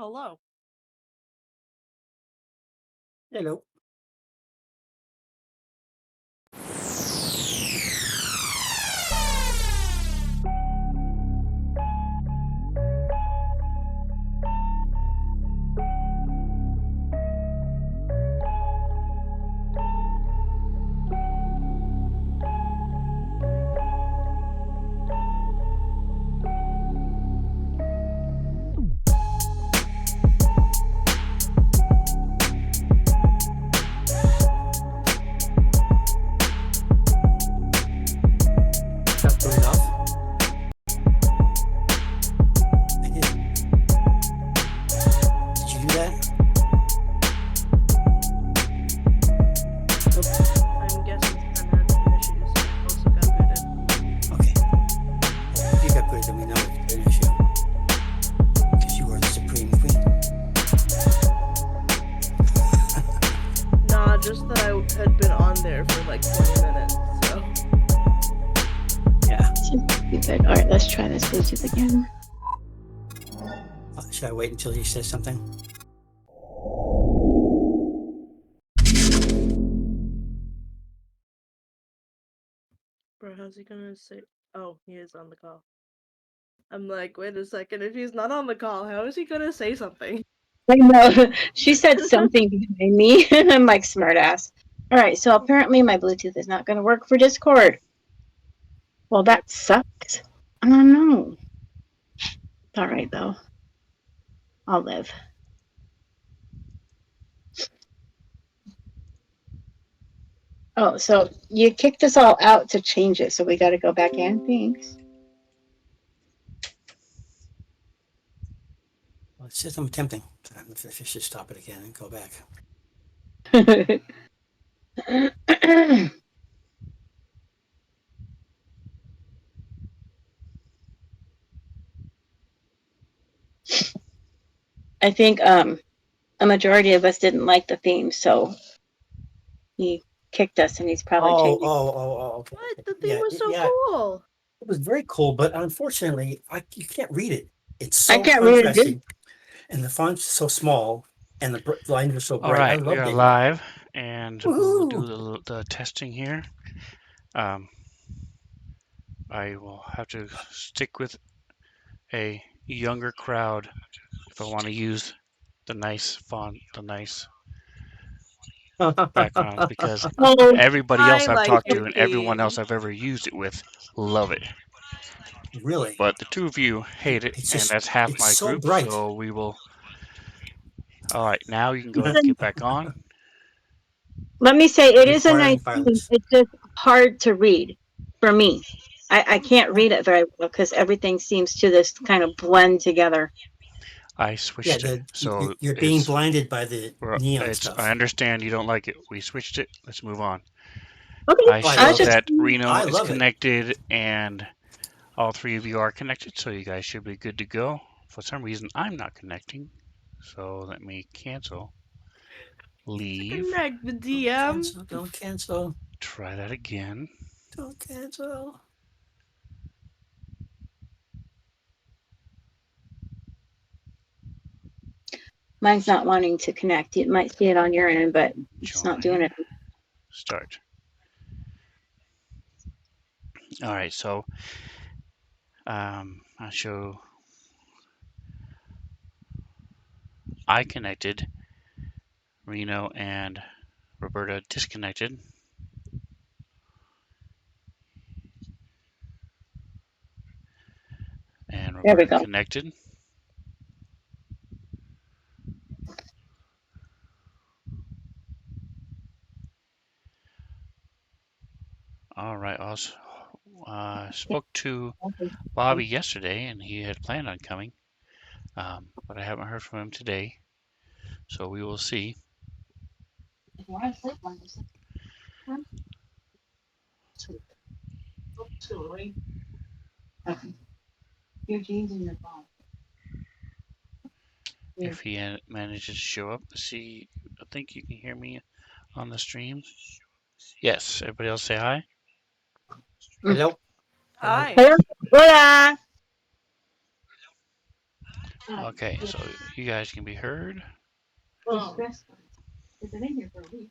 Hello. Hello. That turned off. I did. Did you do that? Nope. I'm guessing Stan had some issues. I also got booted. Okay. Well, if you got booted, then we know it's an issue. Because you are the supreme queen. Nah, just that I had been on there for like 20 minutes, so. Yeah. Stupid. All right, let's try this Bluetooth again. Should I wait until he says something? Bro, how's he gonna say? Oh, he is on the call. I'm like, wait a second. If he's not on the call, how is he gonna say something? I know. She said something behind me. I'm like, smartass. All right, so apparently my Bluetooth is not going to work for Discord. Well, that sucks. I don't know. All right, though. I'll live. Oh, so you kicked us all out to change it, so we got to go back in. Thanks. Well, it says I'm attempting. I should stop it again and go back. I think a majority of us didn't like the theme, so he kicked us, and he's probably changing. Okay. What? The theme was so Yeah. cool. It was very cool, but unfortunately, you can't read it. It's I so can't read it. contrasting, and the font's so small, and the lines are so All bright. I right, we loved are it. live, and we will Woohoo! do the testing here. I will have to stick with a younger crowd if I want to use the nice font, the nice backgrounds, because Oh, everybody I else I've like talked your to and everyone else theme. I've ever used it with love it. Really? But the two of you hate it, It's and just that's half it's my so group, bright. so we will. All right, now you can go ahead and get back on. let me say, it is a nice Requiring theme. violence. It's just hard to read for me. I can't read it very well because everything seems to this kind of blend together. I Yeah, switched it, so you're being it's. blinded by the neon I stuff. understand you don't like it. We switched it. Let's move on. Okay, I Oh, I I was showed love just it. that Reno I is love it. connected and all three of you are connected, so you guys should be good to go. For some reason, I'm not connecting, so let me cancel, leave, Connect the Don't DM. cancel. Don't cancel. try that again. Don't cancel. mine's not wanting to connect. You might see it on your end, but it's not doing Join, it. start. All right, so I'll show I connected, Reno and Roberta disconnected, and There we Roberta go. connected. All right, I was, spoke to Bobby yesterday, and he had planned on coming, but I haven't heard from him today, so we will see. If you want to sleep, okay. Your jeans in your phone. If he manages to show up. See, I think you can hear me on the stream. Yes, everybody else say hi. Hello. Hello. Hi. Hola. Okay, so you guys can be heard. Oh, they've been in here for a week.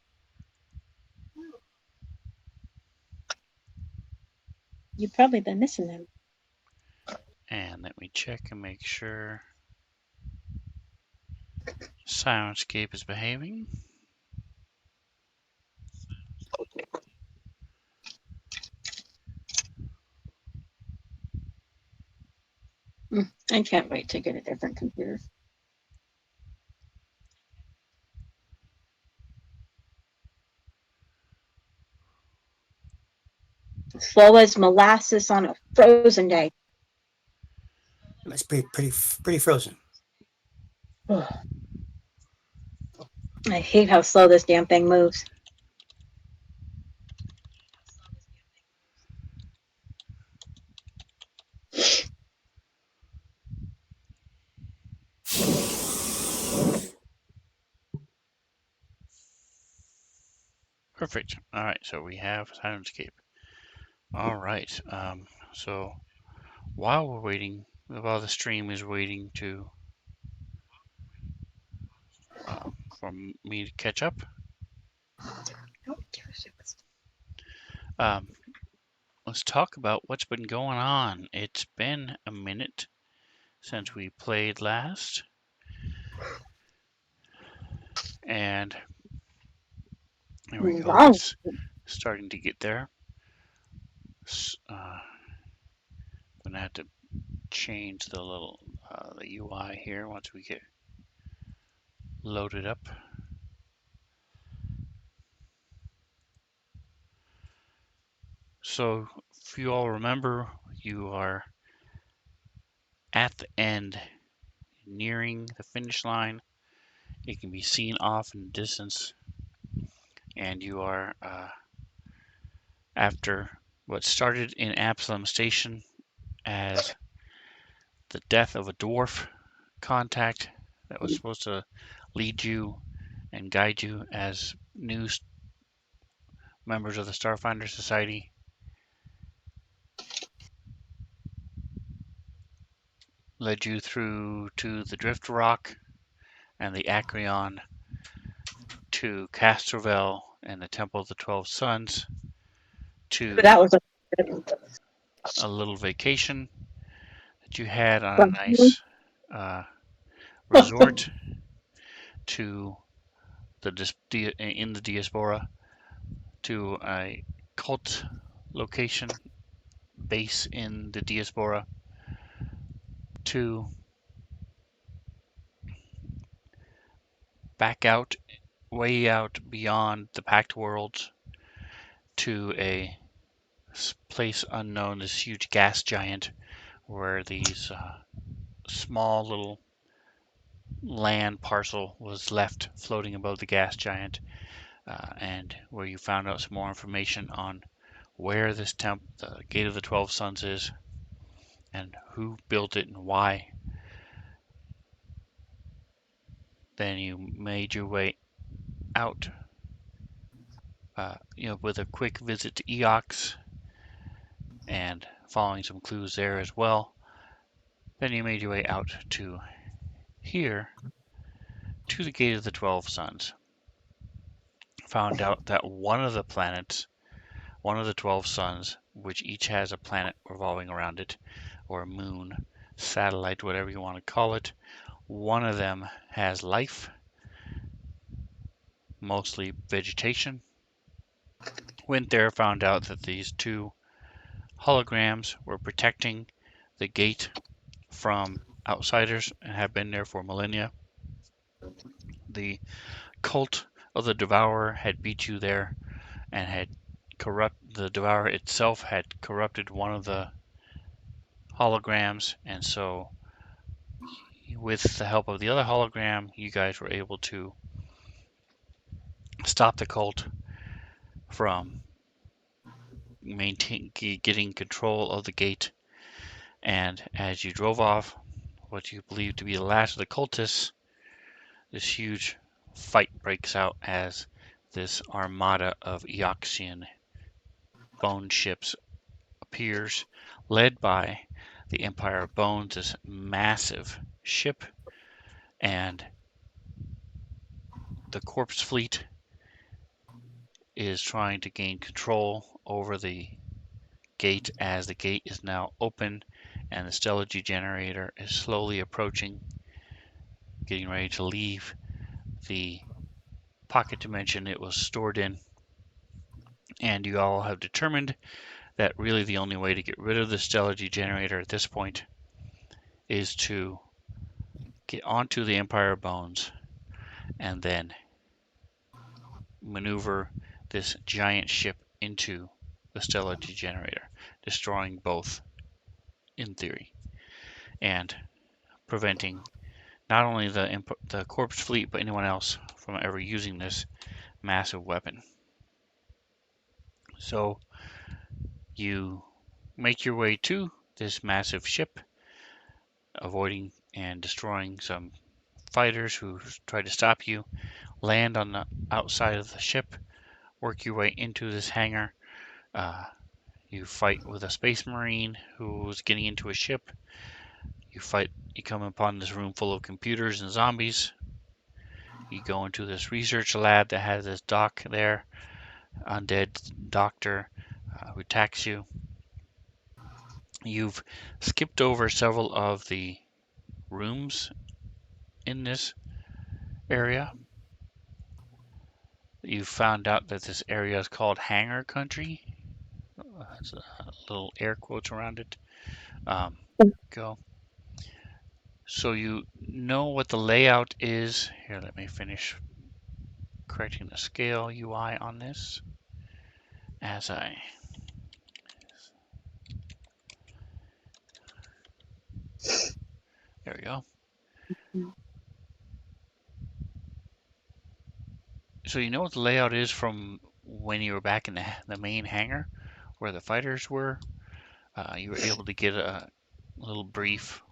You've probably been missing them. And let me check and make sure Sirenscape is behaving. I can't wait to get a different computer. Slow as molasses on a frozen day. It's pretty frozen. Ugh. I hate how slow this damn thing moves. Perfect. All right, so we have Sirenscape. All right. So while we're waiting, while the stream is waiting to for me to catch up, um, let's talk about what's been going on. It's been a minute since we played last, and there we go. Wow. It's starting to get there. Gonna have to change the little the UI here once we get loaded up. So if you all remember, you are at the end, nearing the finish line. It can be seen off in the distance, and you are after what started in Absalom Station as the death of a dwarf contact that was supposed to lead you and guide you as new members of the Starfinder Society. Led you through to the Drift Rock and the Acreon, to Castrovel and the Temple of the 12 Suns, to That was a little vacation that you had on a nice resort, to in the diaspora, to a cult location base in the diaspora, to back out, way out beyond the Pact Worlds, to a place unknown, this huge gas giant, where these small little land parcel was left floating above the gas giant, and where you found out some more information on where this the Gate of the 12 Suns is, and who built it and why. Then you made your way out, with a quick visit to Eox and following some clues there as well. Then you made your way out to here, to the Gate of the 12 Suns. Found out that one of the planets, one of the 12 suns, which each has a planet revolving around it, or a moon, satellite, whatever you want to call it, one of them has life, mostly vegetation. Went there, found out that these two holograms were protecting the gate from outsiders and have been there for millennia. The cult of the Devourer had beat you there and had the Devourer itself had corrupted one of the holograms, and so with the help of the other hologram, you guys were able to stop the cult from getting control of the gate. And as you drove off, what you believe to be the last of the cultists, this huge fight breaks out as this armada of Eoxian bone ships appears, led by the Empire of Bones, this massive ship and the corpse fleet is trying to gain control over the gate as the gate is now open and the stellargy generator is slowly approaching, getting ready to leave the pocket dimension it was stored in. And you all have determined that really the only way to get rid of the stellargy generator at this point is to get onto the Empire of Bones and then maneuver this giant ship into the stellargy generator, destroying both in theory, and preventing not only the corpse fleet but anyone else from ever using this massive weapon. So you make your way to this massive ship, avoiding and destroying some fighters who try to stop you, land on the outside of the ship, work your way into this hangar. Uh, you fight with a space marine who's getting into a ship. You come upon this room full of computers and zombies. You go into this research lab that has this doc there, undead doctor who attacks you. You've skipped over several of the rooms in this area. You found out that this area is called Hangar Country. It's a little air quotes around it. Go. So you know what the layout is. Here, let me finish correcting the scale UI on this as I. There we go. So you know what the layout is from when you were back in the main hangar where the fighters were. You were able to get a little brief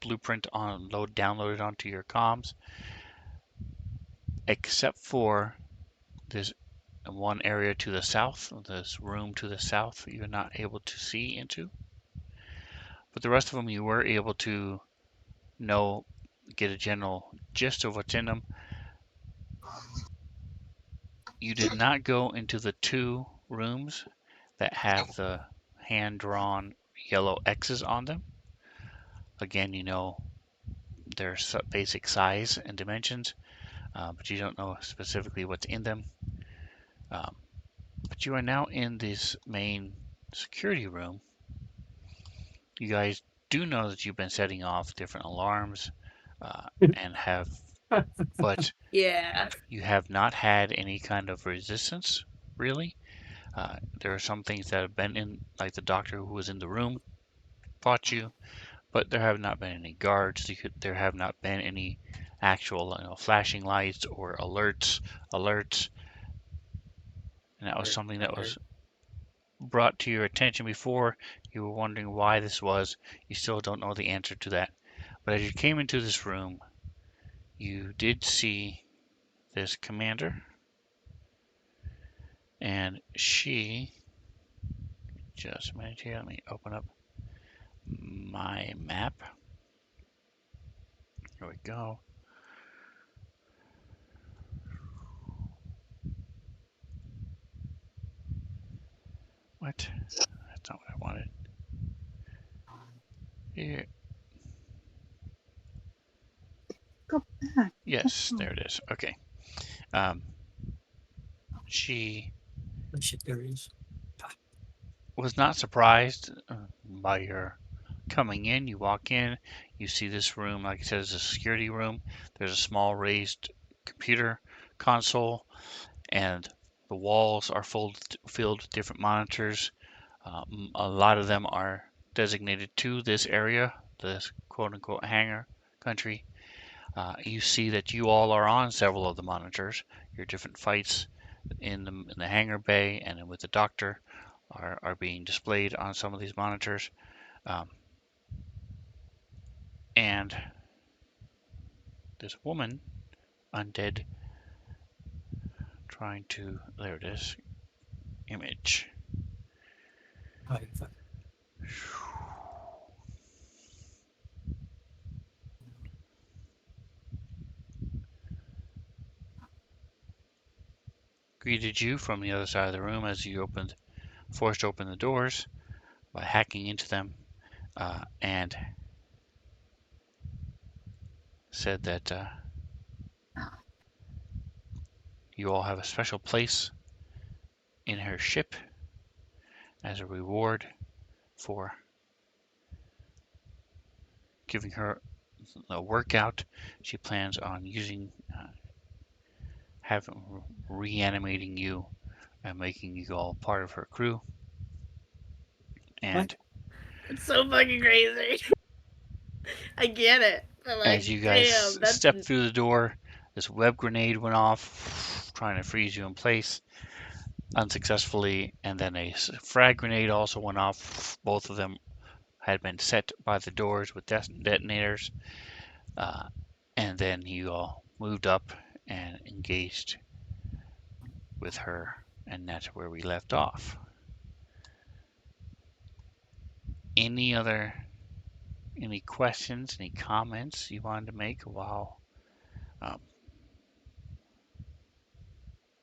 blueprint downloaded onto your comms, except for this one area to the south, this room to the south, you're not able to see into. But the rest of them you were able to get a general gist of what's in them. You did not go into the two rooms that have the hand-drawn yellow X's on them. Again, you know their basic size and dimensions, but you don't know specifically what's in them. But you are now in this main security room. You guys do know that you've been setting off different alarms and have, but Yeah. you have not had any kind of resistance, really. There are some things that have been in, like the doctor who was in the room fought you, but there have not been any guards. There have not been any actual flashing lights or alerts. And that was something that was brought to your attention before. You were wondering why this was. You still don't know the answer to that. But as you came into this room, you did see this commander, and she, just a minute here, let me open up my map. Here we go. What? That's not what I wanted. Here. Go back. Yes, there it is. Okay. Um, she Shit, there is. was not surprised by your coming in. You walk in, you see this room, like I said, is a security room. There's a small raised computer console, and the walls are filled with different monitors. A lot of them are designated to this area, this quote unquote hangar country. You see that you all are on several of the monitors. Your different fights in the hangar bay and with the doctor are being displayed on some of these monitors. Um, and this woman, undead, trying to, there it is, image. greeted you from the other side of the room as you forced open the doors by hacking into them, and said that you all have a special place in her ship as a reward for giving her a workout. She plans on reanimating you and making you all part of her crew. And It's so fucking crazy. I get it. But like, as you guys damn, that's step through the door, this web grenade went off, trying to freeze you in place unsuccessfully, and then a frag grenade also went off. Both of them had been set by the doors with detonators, and then you all moved up and engaged with her, and that's where we left off. Any questions, any comments you wanted to make while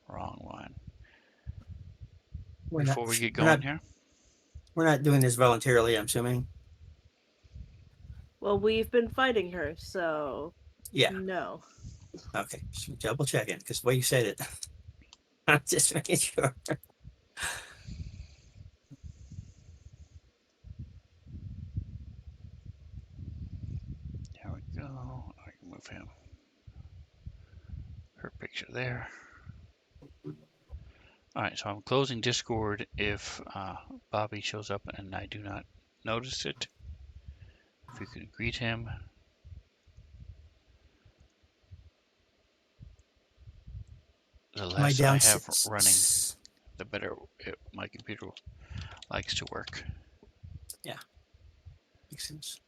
wrong one We're not. before we get We're going not. here? We're not doing this voluntarily. I'm assuming. well, we've been fighting her, so Yeah. no. Okay. Just double checking because the way you said it, I'm just making sure. There we go. I can move her picture there. All right, so I'm closing Discord if Bobby shows up and I do not notice it. If you could greet him. The Am I less I down? have running, the better my computer likes to work. Yeah. Makes sense.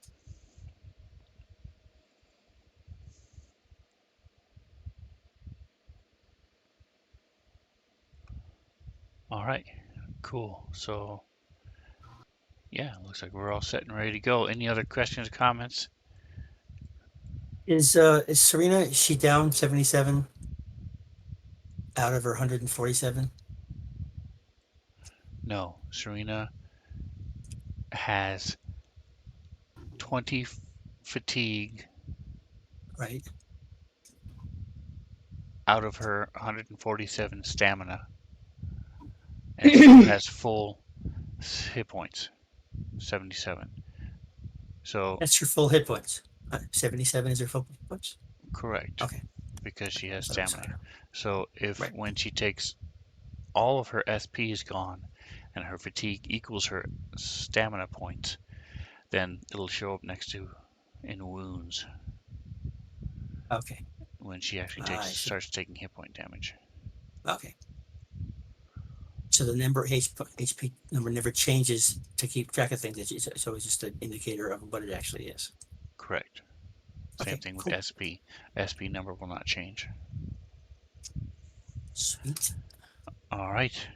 All right, cool. So, yeah, looks like we're all set and ready to go. Any other questions, comments? Is Serena? Is she down 77 out of her 147? No, Serena has 20 fatigue Right. out of her 147 stamina and still has full hit points, 77. So, That's your full hit points. 77 is her full hit points. correct, Okay. because she has I thought it was stamina. higher. So, if Right. when she takes all of her SP is gone and her fatigue equals her stamina points, then it'll show up next to in wounds Okay. when she actually I see. starts taking hit point damage. Okay. So the number HP number never changes to keep track of things. It's always just an indicator of what it actually is. Correct. Same Okay. thing with Cool. SP. SP number will not change. Sweet. All right.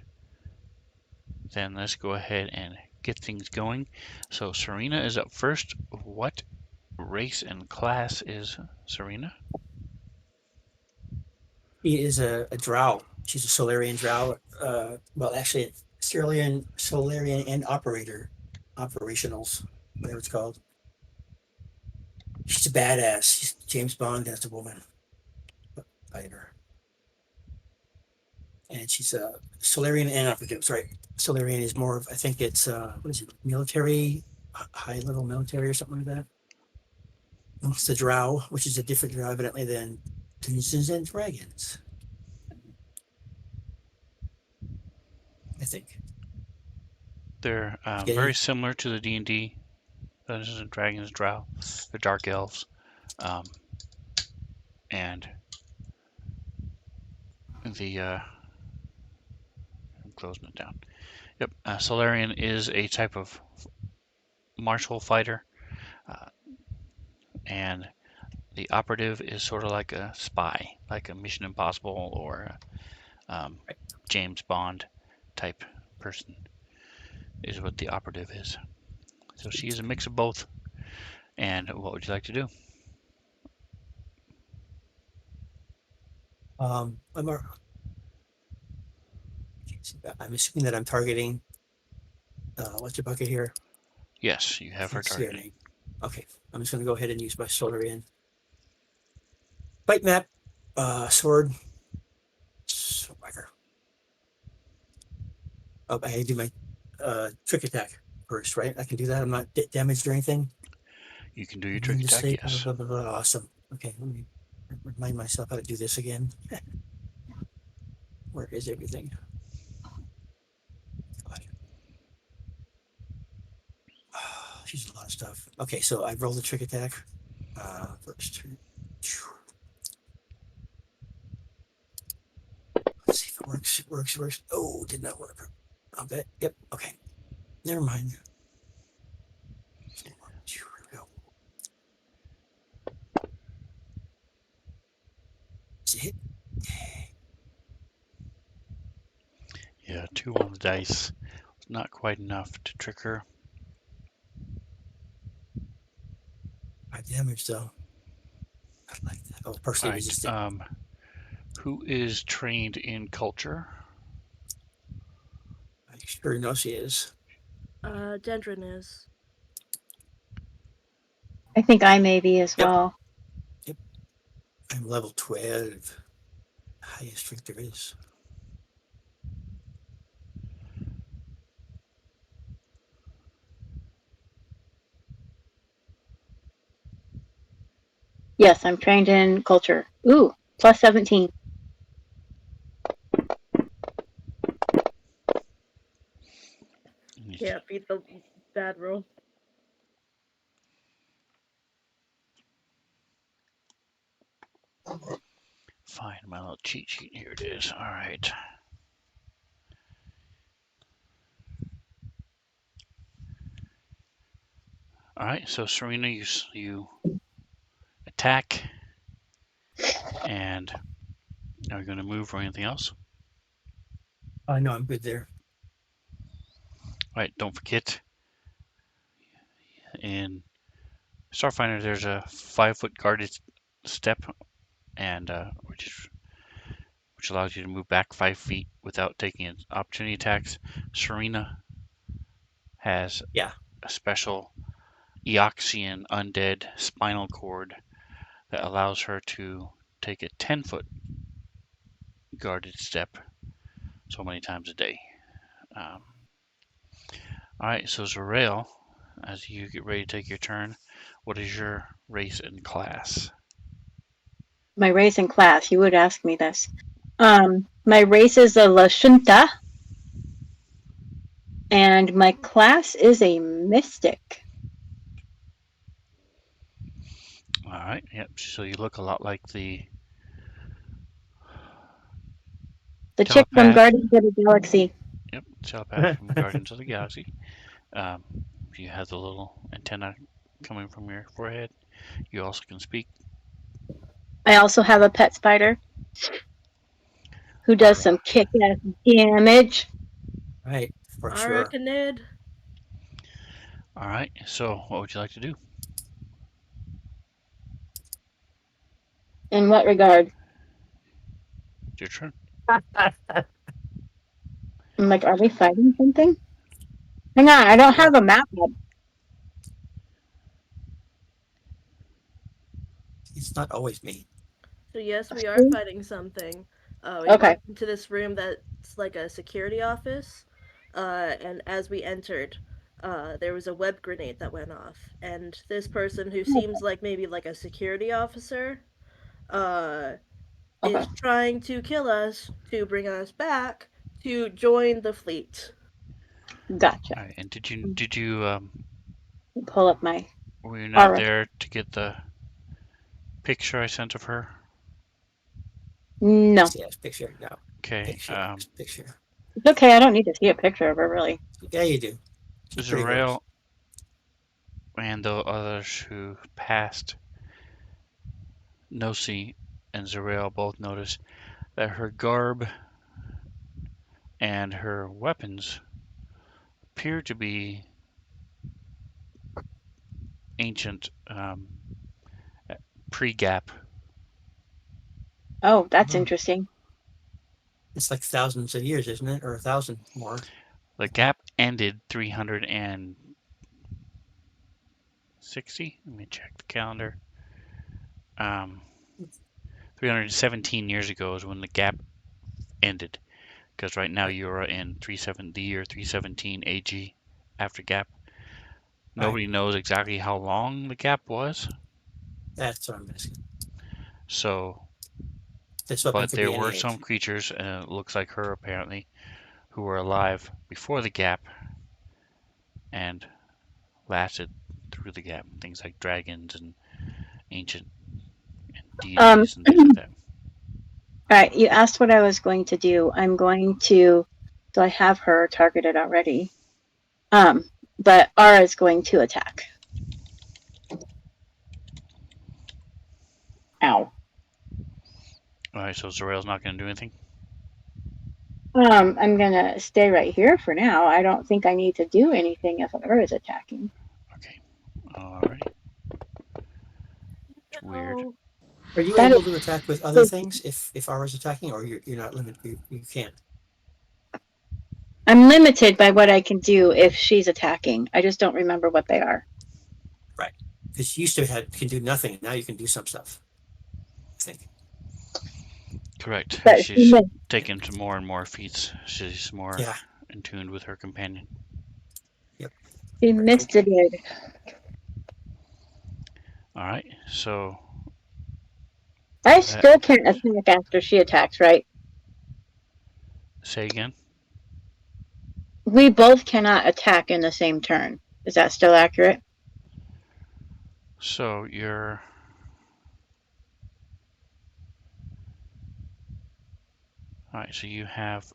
Then let's go ahead and get things going. So Serena is up first. What race and class is Serena? He is a drow. She's a Solarian drow. Well, actually, Solarian and operationals, whatever it's called. She's a badass. She's James Bond as a woman fighter, and she's a Solarian and operative. Right, Solarian is more of, I think it's what is it, military, high level military or something like that. It's the drow, which is a different drow evidently than Dungeons and Dragons. I think. They're very similar to the D&D Dungeons and Dragons drow. They're dark elves, and I'm closing it down. Yep, Solarian is a type of martial fighter, and the operative is sort of like a spy, like a Mission Impossible or James Bond type person is what the operative is. So she is a mix of both. And what would you like to do? I'm So I'm assuming that I'm targeting. What's your bucket here? Yes, you have her Can't see her targeted. name. Okay, I'm just going to go ahead and use my Solarian bite map, sword, swagger. Oh, I do my trick attack first, right? I can do that. I'm not damaged or anything. You can do your trick Immune to attack, state, blah, yes. blah, blah, blah, blah. Awesome. Okay, let me remind myself how to do this again. Where is everything? God. She's a lot of stuff. Okay, so I rolled the trick attack first. Let's see if it works. It works. It works. Oh, did not work. I'll bet. Yep. Okay. Never mind. Here we go. Is it hit? Yeah, 2 on the dice. Not quite enough to trick her. 5 damage though. I like that. Oh, partially All right. resistant. Who is trained in culture? I sure know she is. Dendron is. I think I may be as Yep. well. Yep. I'm level 12. Highest strength there is. Yes, I'm trained in culture. Ooh, plus 17. Yeah, beat the bad roll. Find my little cheat sheet. Here it is. All right. All right. So Serena, you attack, and are you going to move or anything else? No, I'm good there. All right. Don't forget, in Starfinder, there's a 5-foot guarded step, and which allows you to move back 5 feet without taking opportunity attacks. Serena has Yeah. a special Eoxian undead spinal cord that allows her to take a 10-foot guarded step so many times a day. Um, all right, so Zorail, as you get ready to take your turn, what is your race and class? My race and class, you would ask me this. My race is a Lashunta, and my class is a mystic. All right, yep. So you look a lot like the The chick from telepath. Guardians of the Galaxy. Yep, telepath from Guardians of the Galaxy. Um, you have the little antenna coming from your forehead. You also can speak. I also have a pet spider who All does right. some kick-ass damage. Right. For sure. Arcanid. All right. So what would you like to do? In what regard? It's your turn. I'm like, are we fighting something? Hang on, I don't Yeah. have a map up. It's not always me. So yes, we are fighting something. We Okay. walked into this room that's like a security office, and as we entered, there was a web grenade that went off, and this person who seems like maybe like a security officer, uh, Okay. is trying to kill us to bring us back to join the fleet. Gotcha. All right. And did you Pull up my were you not aura. there to get the picture I sent of her? No. Yes, picture. No. Okay. Picture. Picture. It's okay, I don't need to see a picture of her, really. Yeah, you do. She's pretty gross. Zorail and the others who passed Nosi and Zorail both noticed that her garb and her weapons appear to be ancient pre-gap. Oh, that's Hmm. interesting. It's like thousands of years, isn't it? Or 1,000 more. The gap ended 360. Let me check the calendar. Um, 317 years ago is when the gap ended. Because right now Right. you're in the year 317 AG after gap. Right. Nobody knows exactly how long the gap was. That's what I'm asking. So, This weapon but could there be were any some age. creatures, looks like her apparently, who were alive before the gap and lasted through the gap. Things like dragons and ancient Um, deities and things like that. all right, you asked what I was going to do. I'm going to, so I have her targeted already. But Ara is going to attack. Ow. All right, so Zarel's not going to do anything. I'm gonna stay right here for now. I don't think I need to do anything if Ara is attacking. Okay. Alrighty. It's weird. Oh, Are you That able to attack with other is, things if Aura's attacking, or you're not limited? You can't. I'm limited by what I can do if she's attacking. I just don't remember what they are. Right. Because you used to can do nothing, and now you can do some stuff. I think. Correct. But She's taken to more and more feats. She's more Yeah. in tune with her companion. Yep. she Very cool. missed it. All right. So I that still can't attack after she attacks, right? say again. We both cannot attack in the same turn. Is that still accurate? So you're all right. So you have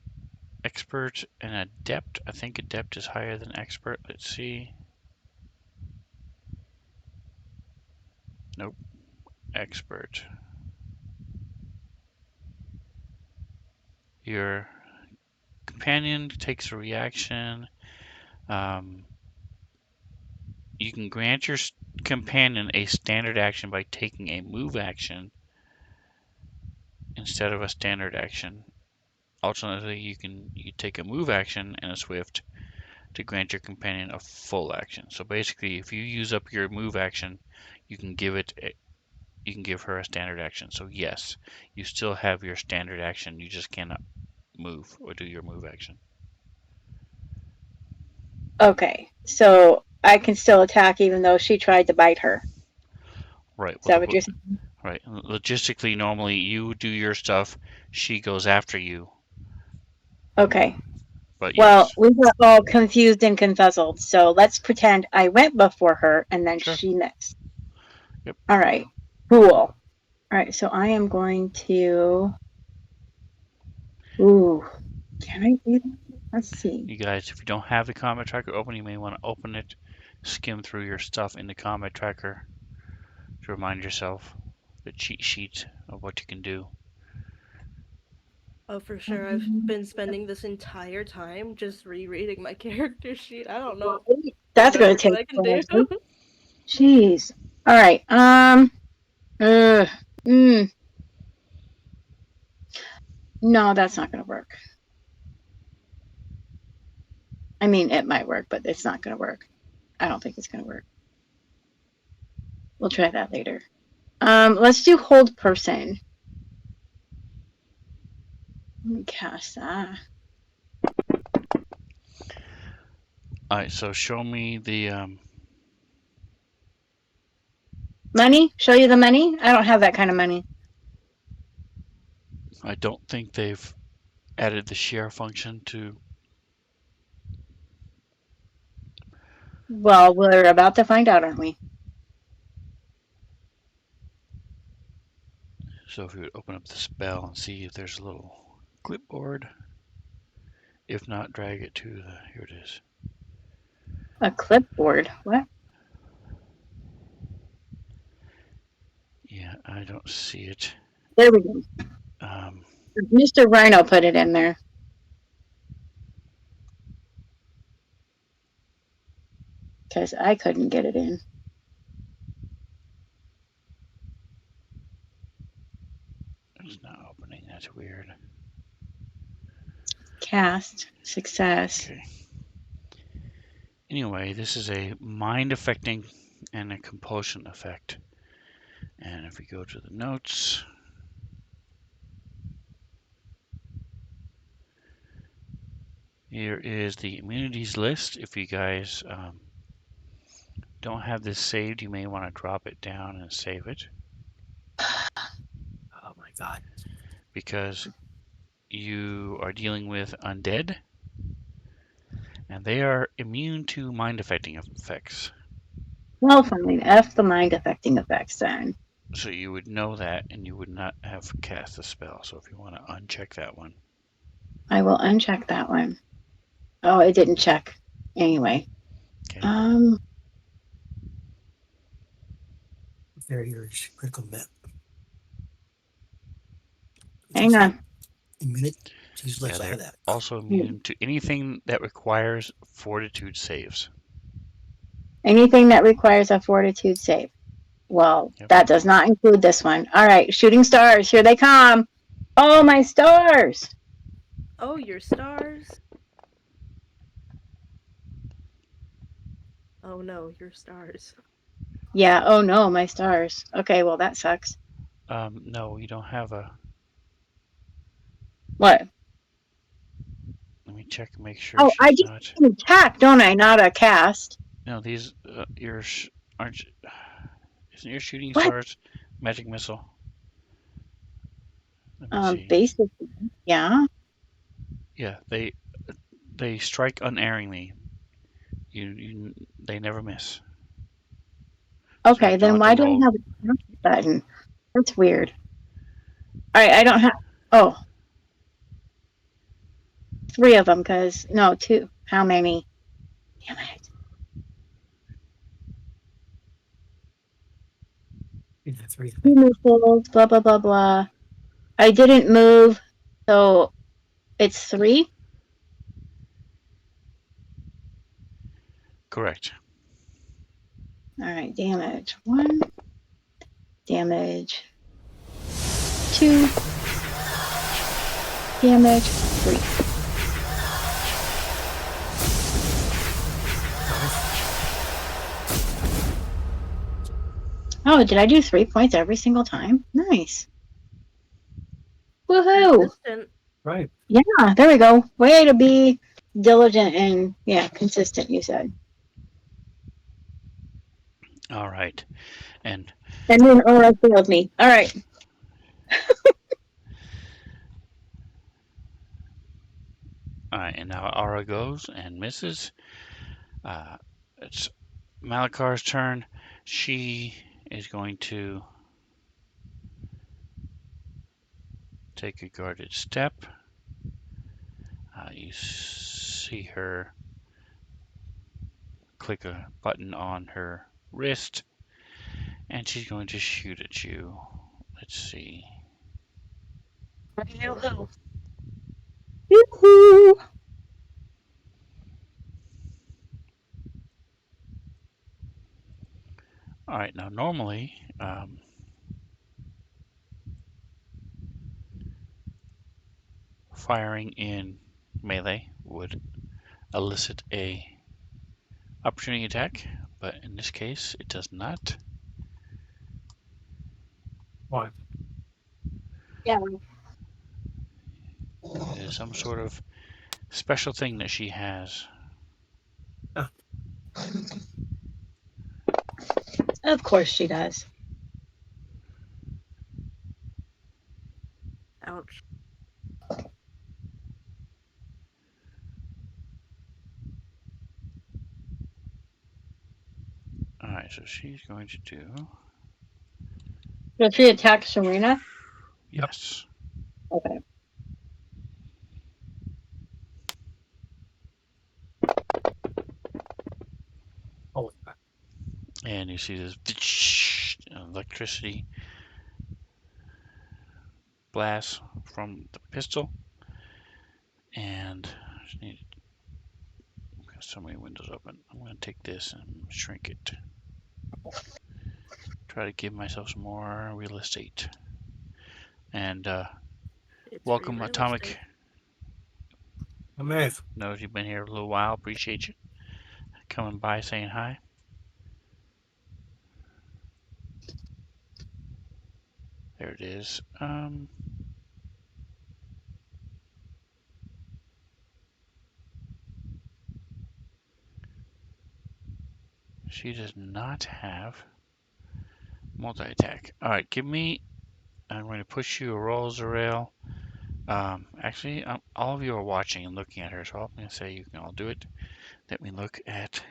expert and adept. I think adept is higher than expert. Let's see. Nope. Expert. Your companion takes a reaction. Um, you can grant your companion a standard action by taking a move action instead of a standard action. Alternatively, you take a move action and a swift to grant your companion a full action. So basically, if you use up your move action, you can you can give her a standard action. So yes, you still have your standard action. You just cannot move or do your move action. Okay, so I can still attack even though she tried to bite her. Right. Is that what you're saying? Right. Logistically, normally you do your stuff, she goes after you. Okay. But Well, yes, we got all confused and confuzzled, so let's pretend I went before her and then sure. she missed. Yep. All right. Cool. All right, so I am going to. Ooh, can I do that? Let's see. You guys, if you don't have the combat tracker open, you may want to open it, skim through your stuff in the combat tracker to remind yourself the cheat sheet of what you can do. oh, for sure. I've been spending this entire time just rereading my character sheet. I don't know. That's going Remember to what take I can do. forever. Jeez. All right. Uh, mm, no, that's not going to work. I mean, it might work, but it's not going to work. I don't think it's going to work. We'll try that later. Let's do hold person. Let me cast that. All right, so show me the. Money? Show you the money? I don't have that kind of money. I don't think they've added the share function to. Well, we're about to find out, aren't we? So if you would open up the spell and see if there's a little clipboard. If not, drag it to the. Here it is. A clipboard. What? Yeah, I don't see it. There we go. Um, Mr. Rhino put it in there because I couldn't get it in. it's not opening. That's weird. cast. Success. Okay. Anyway, this is a mind affecting and a compulsion effect. And if we go to the notes, here is the immunities list. If you guys don't have this saved, you may want to drop it down and save it Oh my God. because you are dealing with undead and they are immune to mind affecting effects. Well, fine. F the mind affecting effects then. So you would know that and you would not have cast the spell. So if you want to uncheck that one. I will uncheck that one. Oh, it didn't check. Anyway. Okay. Barriers, critical met. Hang on. A minute. She's Yeah, left. I they're had that. also immune to anything that requires fortitude saves. Anything that requires a fortitude save. Well, Yep. that does not include this one. All right, shooting stars, here they come. Oh, my stars. Oh, your stars. Oh no, your stars. Yeah, oh no, my stars. Okay, well, that sucks. No, you don't have a. What? Let me check and make sure Oh, I she's just not. an attack, don't I? Not a cast. No, these aren't. Isn't your shooting What? stars magic missile? Let me see. Basically, yeah. Yeah, they strike unerringly. They never miss. So Okay, you don't then have to why do I roll. have a cast button? That's weird. All right, I don't have. Oh, 3 of them, because no, 2. How many? Damn it. Yeah, 3. 2 missiles, blah blah blah blah. I didn't move, so it's 3. Correct. All right, damage 1, damage 2, damage 3. Oh, did I do 3 points every single time? Nice. Woohoo! Consistent. Right. Yeah, there we go. Way to be diligent and consistent. You said, All right. And and then Aura failed me. All right. and now Aura goes and misses. It's Malakar's turn. She is going to take a guarded step. You see her click a button on her wrist, and she's going to shoot at you. Let's see. Yoo-hoo. All right, now normally, firing in melee would elicit a opportunity attack, but in this case, it does not. Why? Yeah. It is some sort of special thing that she has. Of course she does. Ouch. All right, so she's going to do So she attacked Serena. Yep. yes. Okay. Holy crap. And you see this electricity blast from the pistol. And I just need so many windows open. I'm going to take this and shrink it. Try to give myself some more real estate. And It's free welcome, real Atomic. estate. Maeve. Knows you've been here a little while. Appreciate you coming by, saying hi. There it is. She does not have multi-attack. All right, give me. I'm going to push you a roll, Zerail. Actually, all of you are watching and looking at her, so I'm going to say you can all do it. Let me look at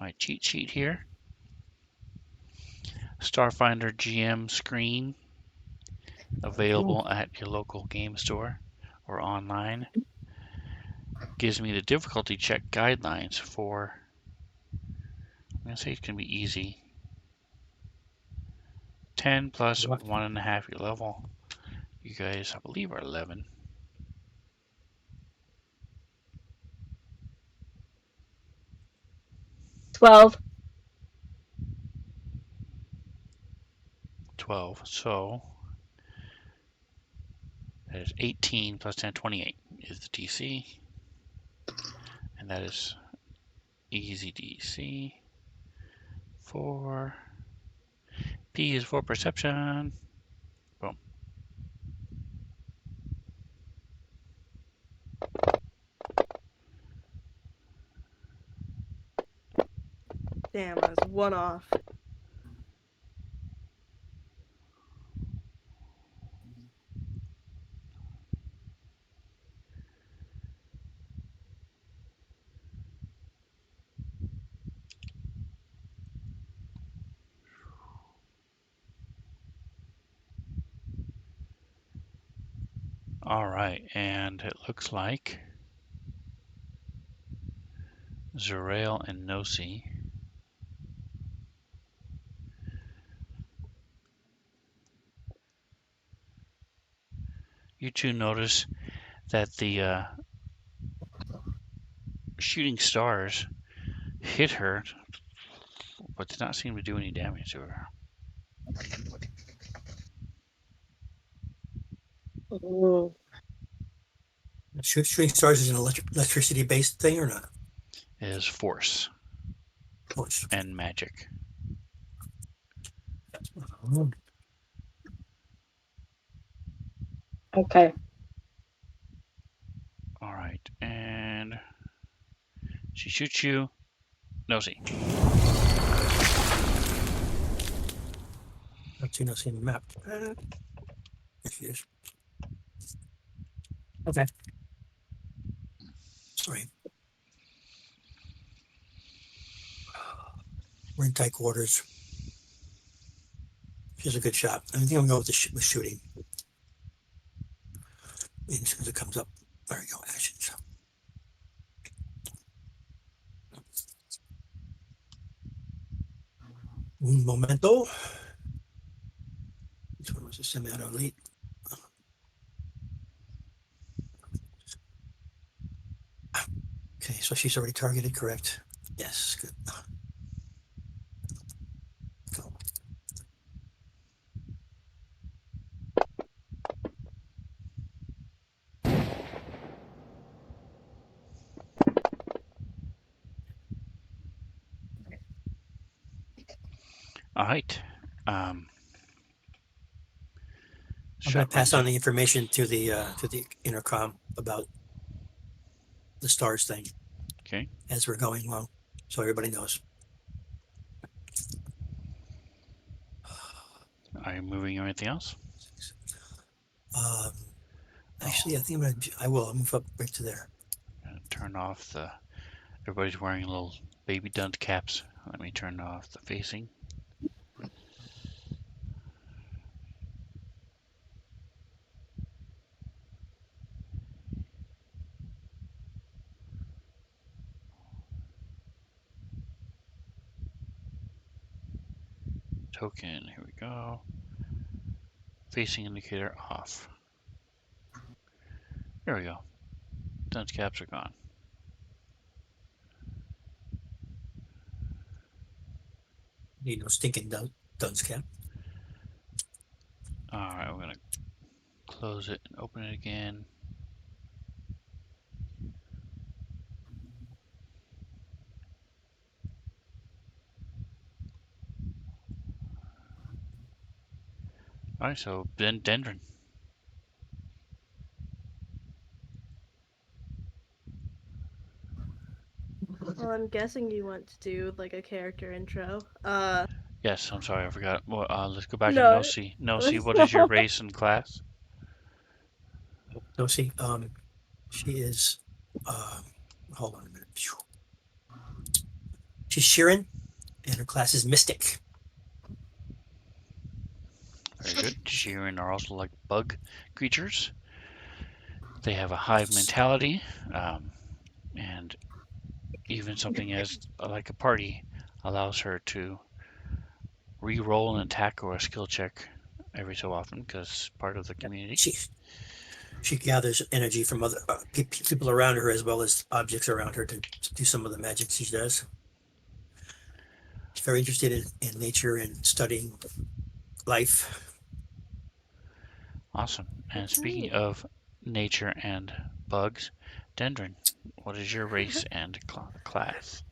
my cheat sheet here. Starfinder GM screen available at your local game store or online. Gives me the difficulty check guidelines for. I'm going to say it's going to be easy. 10 plus What? 1.5 your level. You guys, I believe, are 11. 12. 12. So that is 18 plus 10, 28 is the DC. And that is easy DC. 4. P is for perception. Boom. Damn, I was one off. All right, and it looks like Zerail and Nosi. You two notice that the shooting stars hit her, but did not seem to do any damage to her. Ooh. Shooting stars is an electricity based thing or not? It is force Force. and magic. Okay. All right, and she shoots you. Nosi. Not seen the map. There she is. Okay. Sorry. We're in tight quarters. She's a good shot. I think I'm going with with shooting. And as soon as it comes up, there we go. Actions. Un momento. This one was a semi-auto elite. Okay, so she's already targeted, correct? Yes, good. Go. All right. I'm going Shot to pass runs on out. the information to the intercom about the stars thing Okay. as we're going along, so everybody knows. Are you moving or anything else? Um, Oh, actually, I think I will. I'll move up right to there. turn off the. Everybody's wearing little baby dunce caps. Let me turn off the facing. Token. Here we go. Facing indicator off. There we go. Dunce caps are gone. Need no stinking dunce cap. All right, we're gonna close it and open it again. All right, so then Dendron. Well, I'm guessing you want to do like a character intro. Yes, I'm sorry, I forgot. Well, let's go back to No. Nosi. Nosi, what is your race and class? No, see, she is. Um, hold on a minute. She's Sheeran, and her class is Mystic. Very good. Sheeran are also like bug creatures. They have a hive mentality, um, and even something as like a party allows her to re-roll an attack or a skill check every so often because part of the community. She she gathers energy from other people around her as well as objects around her to do some of the magic she does. She's very interested in nature and studying life. Awesome. And That's speaking neat. of nature and bugs, Dendron, what is your race and class?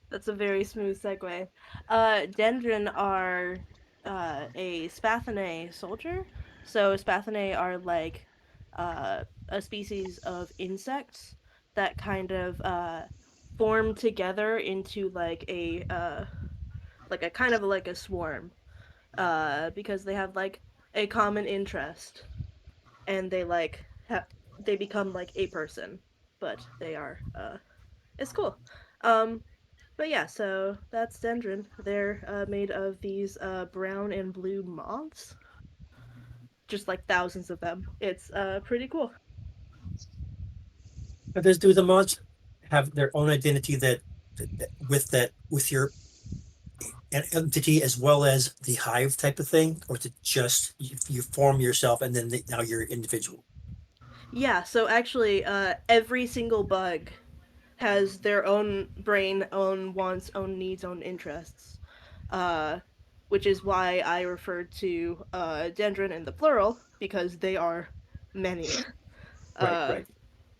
That's a very smooth segue. Dendron are a Spathinae soldier. So Spathinae are like a species of insects that kind of form together into like a kind of like a swarm. Because they have like a common interest and they become like a person, but they are it's cool. Um but yeah, so that's Dendron. They're made of these brown and blue moths, just like thousands of them. It's pretty cool. But does do the mods have their own identity with your entity as well as the hive type of thing, or is it just you form yourself and then now you're individual? Yeah, so actually, every single bug has their own brain, own wants, own needs, own interests. Uh, which is why I referred to Dendron in the plural because they are many. Right, Uh, right.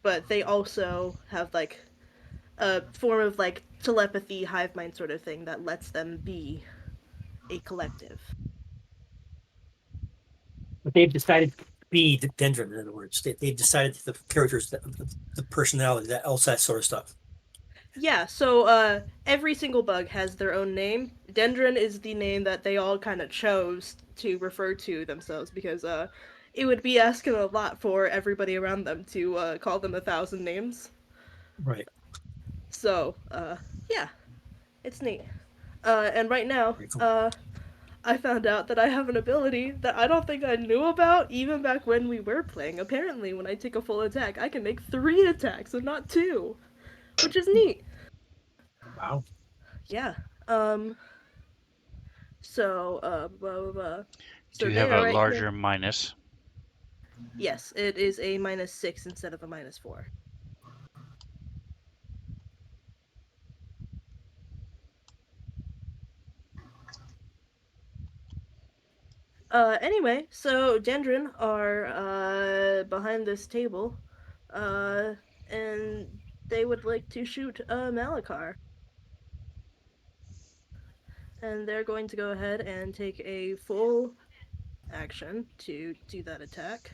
but they also have like a form of like telepathy, hive mind sort of thing that lets them be a collective. But they've decided to be the Dendron, in other words. They've decided the characters, the personality, all that sort of stuff. Yeah, so every single bug has their own name. Dendron is the name that they all kind of chose to refer to themselves because it would be asking a lot for everybody around them to call them 1,000 names. Right. So yeah, it's neat. And right now, Very cool. I found out that I have an ability that I don't think I knew about even back when we were playing. Apparently, when I take a full attack, I can make 3 attacks and not 2, which is neat. Wow. Yeah. Um. So, blah, blah, blah. Do So you have there, a right here. larger minus? Yes, it is a -6 instead of a -4. Anyway, so Dendron are behind this table, uh, and they would like to shoot Malakar. And they're going to go ahead and take a full action to do that attack.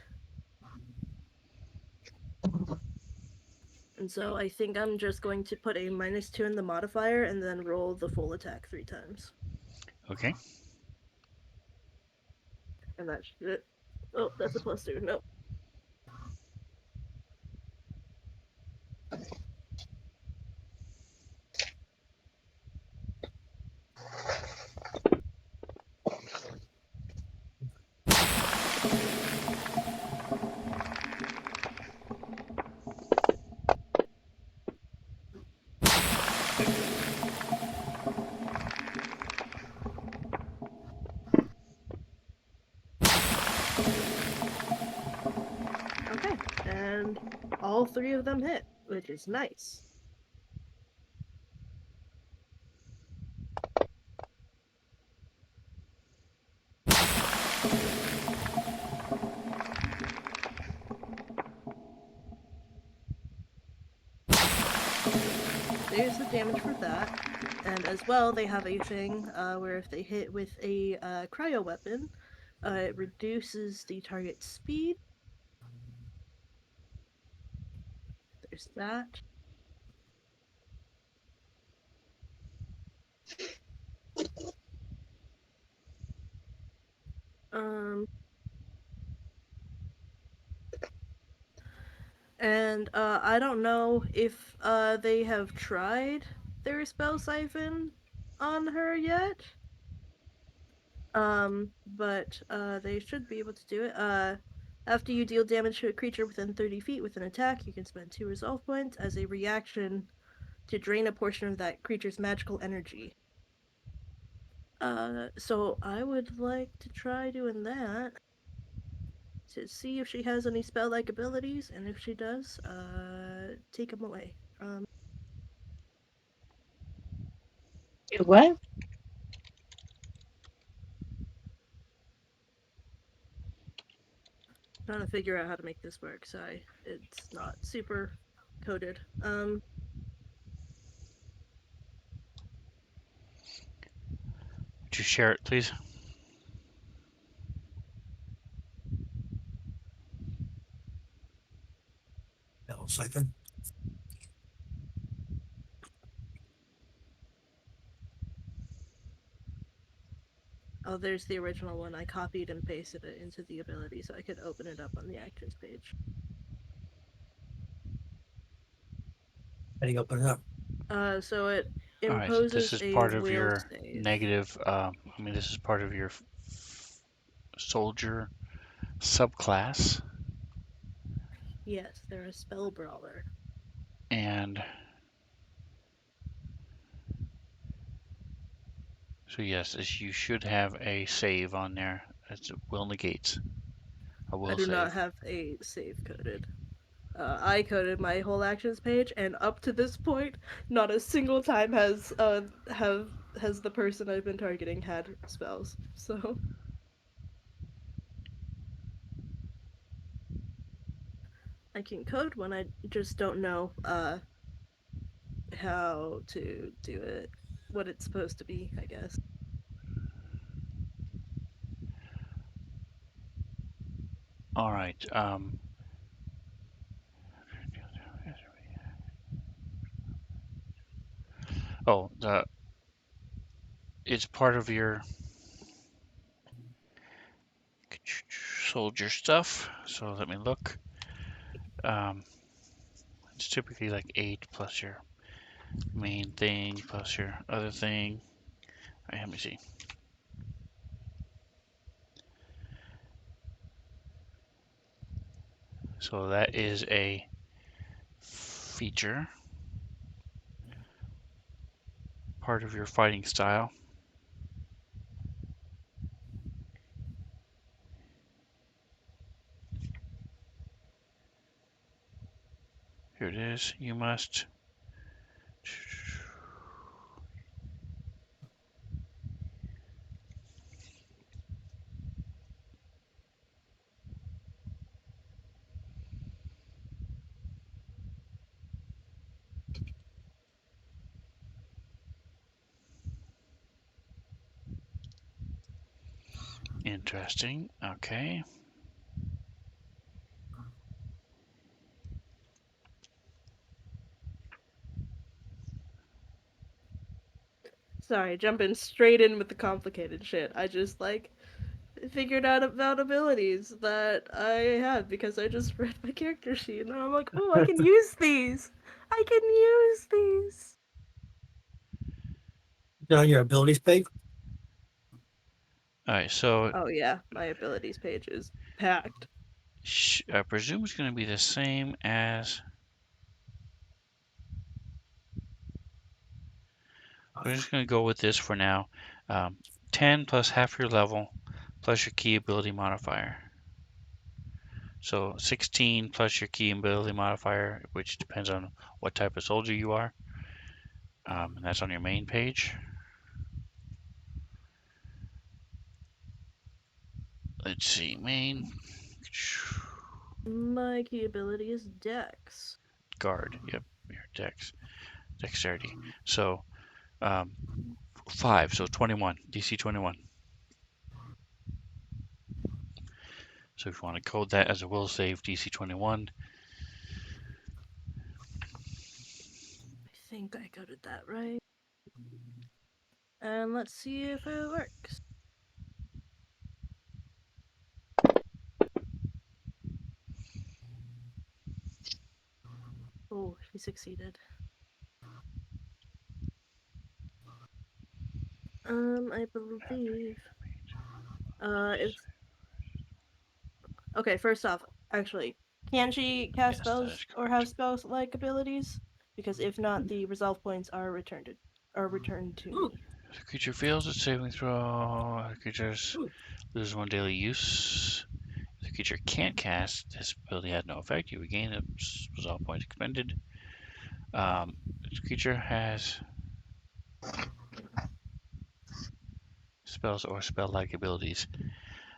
And so I think I'm just going to put a -2 in the modifier and then roll the full attack 3 times. Okay. And that's it. Oh, that's a +2. Nope. Okay, and all 3 of them hit, which is nice. There's the damage for that. And as well, they have a thing where if they hit with a cryo weapon, It reduces the target speed. There's that. Um, and I don't know if they have tried their spell siphon on her yet. But they should be able to do it. After you deal damage to a creature within 30 feet with an attack, you can spend 2 resolve points as a reaction to drain a portion of that creature's magical energy. So I would like to try doing that to see if she has any spell-like abilities, and if she does, take them away. Do what? Trying to figure out how to make this work. Sorry, it's not super coded. Would you share it, please? Spell siphon. Oh, there's the original one. I copied and pasted it into the ability so I could open it up on the actions page. How do you open it up? So it All right, so this imposes is a part of will your save. negative. This is part of your soldier subclass, Yes, they're a spell brawler. and so yes, you should have a save on there. It's will negates. A I will do not save. have a save coded. I coded my whole actions page, and up to this point, not a single time has the person I've been targeting had spells. So I can code one. I just don't know how to do it, what it's supposed to be, I guess. All right. Oh, it's part of your soldier stuff. So let me look. Um, it's typically like 8 plus your main thing plus your other thing. All right, let me see. So that is a feature, part of your fighting style. Here it is. You must interesting. Okay. Sorry, jumping straight in with the complicated shit. I just figured out about abilities that I had because I just read my character sheet and I'm like, oh, I can use these. I can use these. Is it on your abilities page? All right. So Oh yeah, my abilities page is packed. I presume it's going to be the same as. We're just going to go with this for now. Um, 10 plus half your level plus your key ability modifier. So 16 plus your key ability modifier, which depends on what type of soldier you are. And that's on your main page. Let's see, main My key ability is Dex. guard. Yep, your dexterity. So 5, so 21, DC 21. So if you want to code that as a will save DC 21, I think I coded that right. And let's see if it works. Oh, he succeeded. I believe. It's okay. First off, actually, can she cast yes, that spells is or have correct. spells-like abilities? Because if not, the resolve points are returned to Ooh, me. If the creature fails its saving throw, the creatures ooh. lose one daily use. If the creature can't cast, this ability has no effect. You regain the resolve point expended. This creature has spells or spell-like abilities.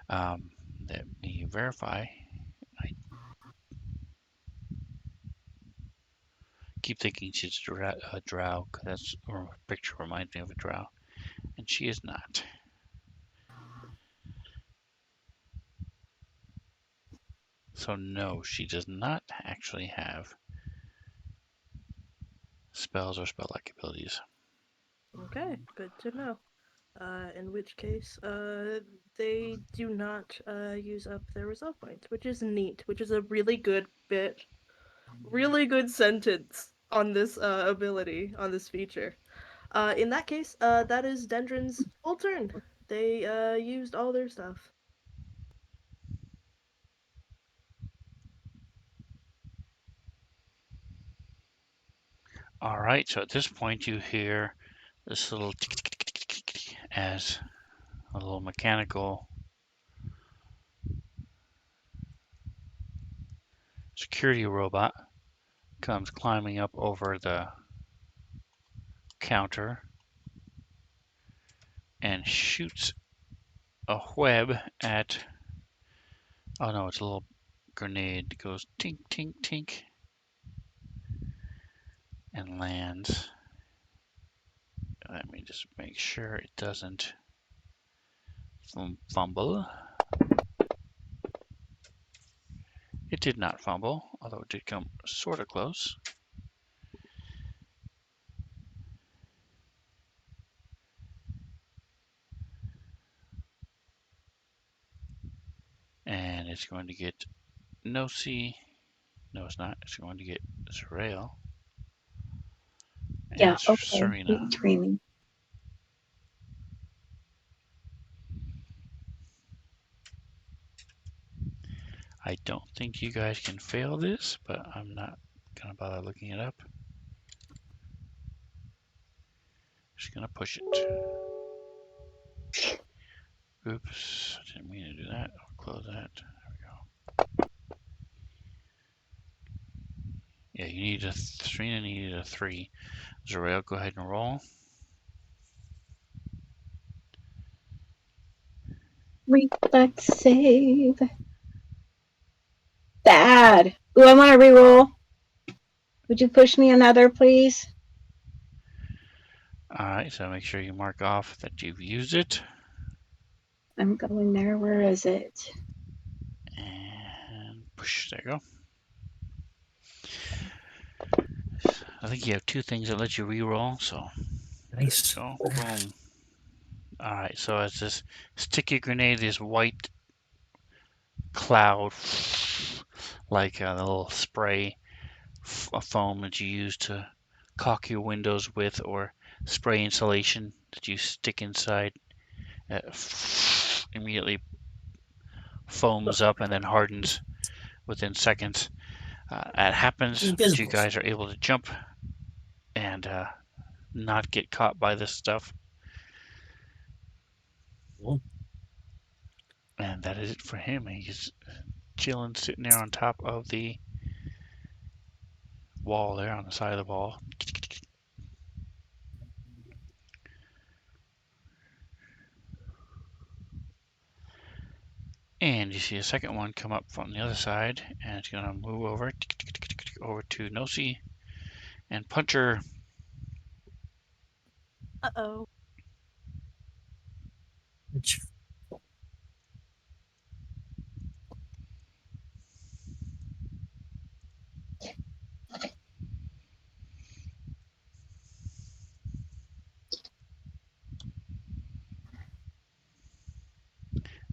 Let me verify. I keep thinking she's a drow, because that's or picture reminds me of a drow, and she is not. So no, she does not actually have spells or spell-like abilities. Okay, good to know. In which case, they do not use up their resolve points, which is neat, which is a really good bit, really good sentence on this ability, on this feature. In that case, that is Dendron's full turn. They used all their stuff. All right, so at this point you hear this little as a little mechanical security robot comes climbing up over the counter and shoots a web at. Oh no, it's a little grenade that goes tink, tink, tink and lands. Let me just make sure it doesn't fumble. It did not fumble, although it did come sort of close. And it's going to get Nosy. No, it's not. It's going to get Zerael and Yeah, okay. Serena. He's screaming. I don't think you guys can fail this, but I'm not going to bother looking it up. Just going to push it. Oops, I didn't mean to do that. I'll close that. There we go. Yeah, you need a Serena needed a 3. Zerael, go ahead and roll. Reflex save. Bad. Ooh, I want to reroll. Would you push me another, please? Alright, so make sure you mark off that you've used it. I'm going there. Where is it? And push. There you go. I think you have 2 things that let you reroll, so there you Nice. go. Boom. Alright, so it's this sticky grenade, this white cloud, like the little spray foam that you use to caulk your windows with, or spray insulation that you stick inside. It immediately foams up and then hardens within seconds. It It's happens, but you invisible. guys are able to jump and not get caught by this stuff. Cool. And that is it for him. He's chilling, sitting there on top of the wall there, on the side of the wall. And you see a second one come up from the other side, and it's going to move over to Nosy and punch her. Uh-oh. Which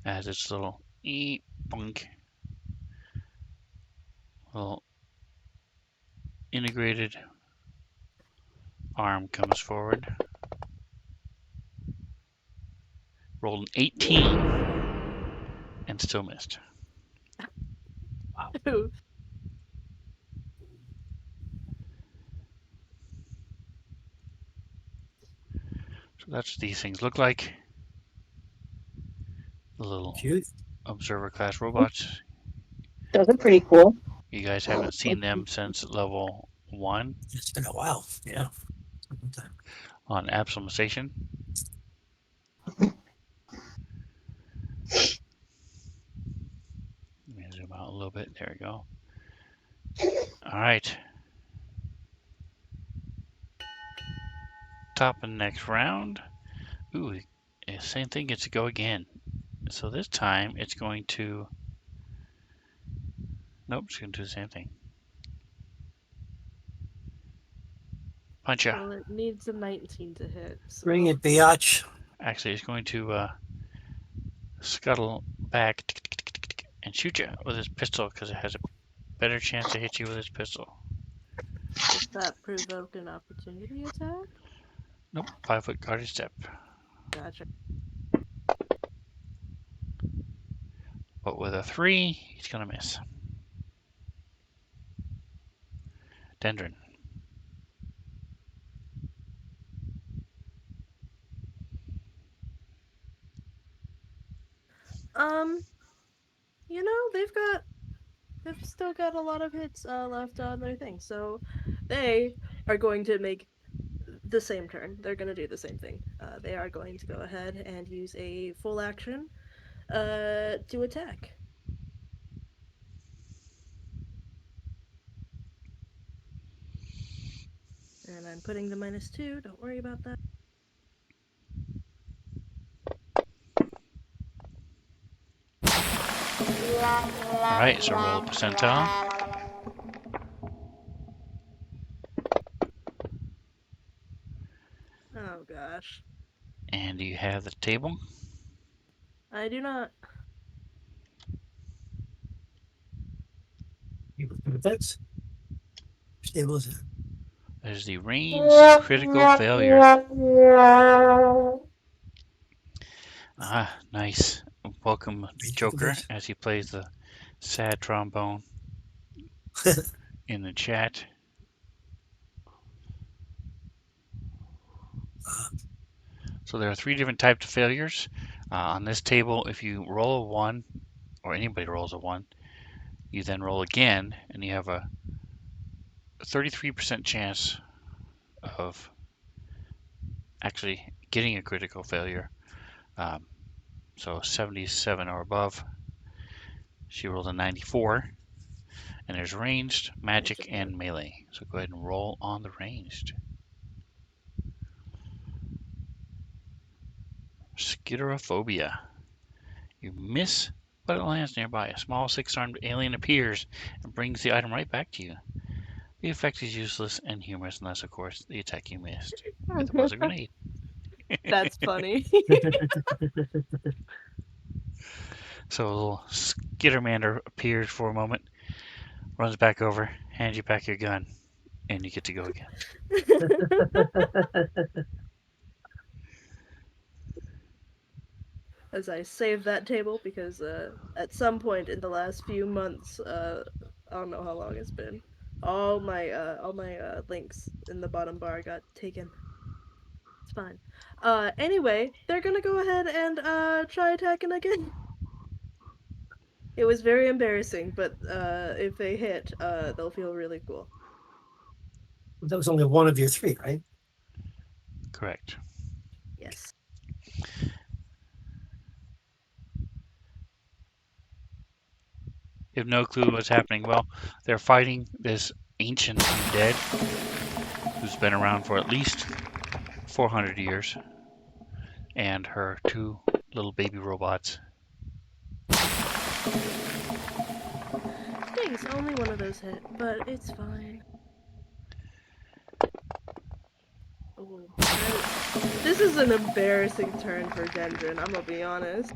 as its little boink, little integrated arm comes forward. Rolled an 18 and still missed. Ooh. So that's what these things look like. The little Cute. observer class robots. Those are pretty cool. You guys haven't seen them since level 1 It's been a while. Yeah. on Absalom Station. Let me zoom out a little bit. There we go. All right. Top of the next round. Ooh, same thing gets to go again. So this time it's going to. Nope, it's going to do the same thing. Punch ya. Well, it needs a 19 to hit. So. Bring it, biatch. Actually, it's going to scuttle back and shoot you with his pistol because it has a better chance to hit you with his pistol. Does that provoke an opportunity attack? Nope, 5-foot guarded step. Gotcha. But with a 3, he's going to miss. Dendron. Um, they've still got a lot of hits left on their thing, so they are going to make the same turn. They're going to do the same thing. They are going to go ahead and use a full action to attack. And I'm putting the -2. Don't worry about that. Alright, so roll a percentile. Oh gosh. And you have the table. I do not. Effects. Stable is it? There's the ranged critical failure. Ah, nice. Welcome, Joker, as he plays the sad trombone in the chat. So there are 3 different types of failures. On this table, if you roll a 1, or anybody rolls a 1, you then roll again, and you have a 33% chance of actually getting a critical failure. So 77 or above. She rolled a 94. And there's ranged, magic, and melee. So go ahead and roll on the ranged. Skittorophobia. You miss, but it lands nearby. A small 6-armed alien appears and brings the item right back to you. The effect is useless and humorous unless, of course, the attack you missed with was a grenade. That's funny. So a little Skittermander appears for a moment, runs back over, hands you back your gun, and you get to go again. As I save that table because at some point in the last few months, I don't know how long it's been, all my links in the bottom bar got taken. It's fine. Anyway, they're gonna go ahead and try attacking again. It was very embarrassing, but if they hit, they'll feel really cool. That was only one of your 3, right? Correct. Yes. You have no clue what's happening. Well, they're fighting this ancient undead who's been around for at least 400 years, and her 2 little baby robots. Thanks, only one of those hit, but it's fine. Ooh, this is an embarrassing turn for Dendron, I'm gonna be honest.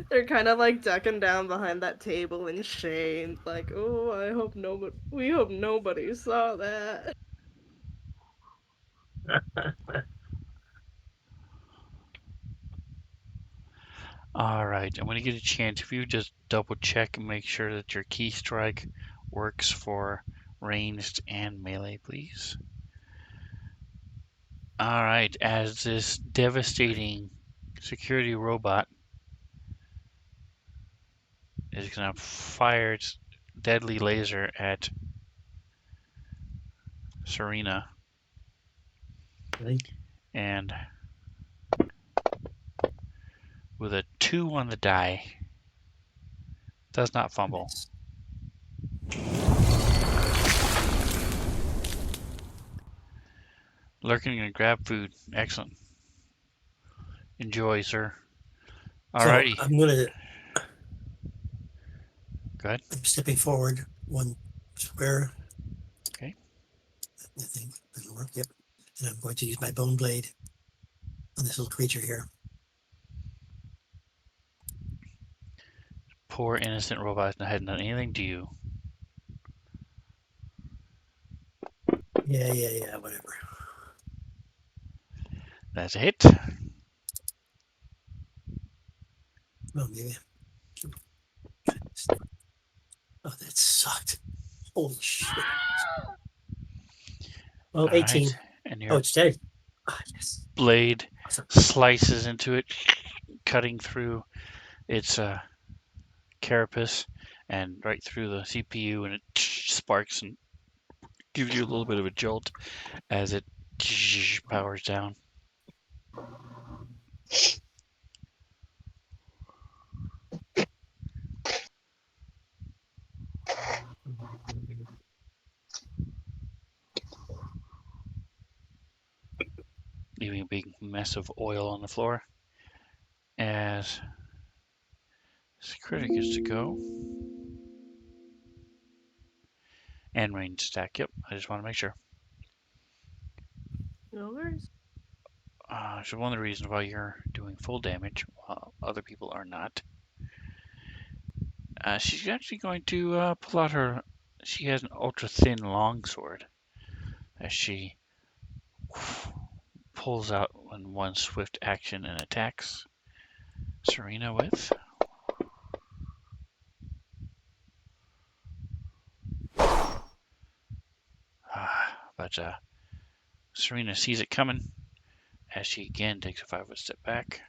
They're kind of like ducking down behind that table in shame, like, "Oh, we hope nobody saw that." All right, and when you get a chance, if you just double check and make sure that your key strike works for ranged and melee, please. All right, as this devastating security robot is going to fire its deadly laser at Serena, Really? and with a 2 on the die, does not fumble. Miss. Lurking and grab food. Excellent. Enjoy, sir. So Alrighty. Go ahead. I'm stepping forward one square. Okay. I think doesn't work. Yep. And I'm going to use my bone blade on this little creature here. Poor innocent robot hadn't done anything to you. Yeah, whatever. That's a hit. Well, maybe. Oh, that sucked. Holy shit. Well, All 18. right. And Oh, your it's dead. Ah, yes. blade Awesome. slices into it, cutting through its carapace and right through the CPU, and it sparks and gives you a little bit of a jolt as it powers down. Leaving a big mess of oil on the floor. As this critic is to go. And range stack. Yep, I just want to make sure. No worries. So one of the reasons why you're doing full damage while other people are not, she's actually going to pull out her. She has an ultra thin longsword as she pulls out in one swift action and attacks Serena with. But Serena sees it coming as she again takes a 5-foot step back.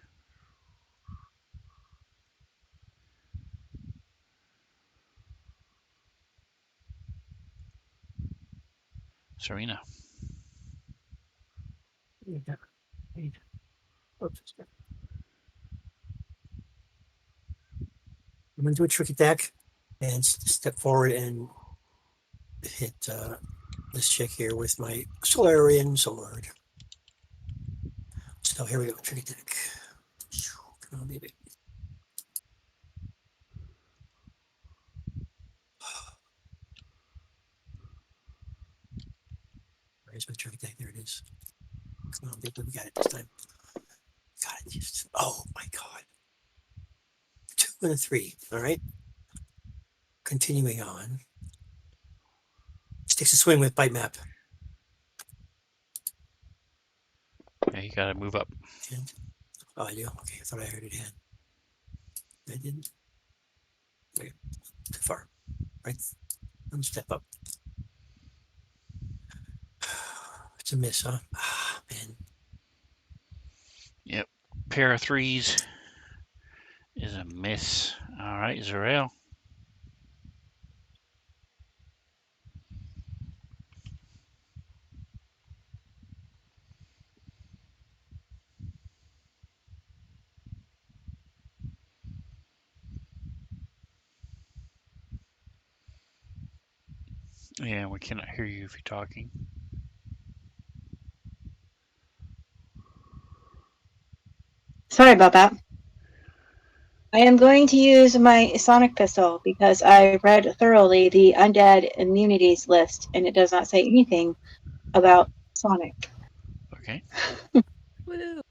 Serena. Yeah. Oops. I'm going to do a trick attack and step forward and hit this chick here with my Solarian sword. So here we go, trick attack. Come on, baby. Where's my trick attack? There it is. Come on, baby, we got it this time. Got it. Yes. Oh my god. 2 and a 3. All right. Continuing on. Sticks a swing with bite map. Yeah, you gotta move up. And, oh, I do. Okay, I thought I heard it in. I didn't. Okay, too far. Right. One step up. It's a miss, huh? Ah, man. Yep. Pair of threes is a miss. All right, Zarel. Yeah, we cannot hear you if you're talking. Sorry about that. I am going to use my sonic pistol because I read thoroughly the undead immunities list, and it does not say anything about sonic. Okay. Woo.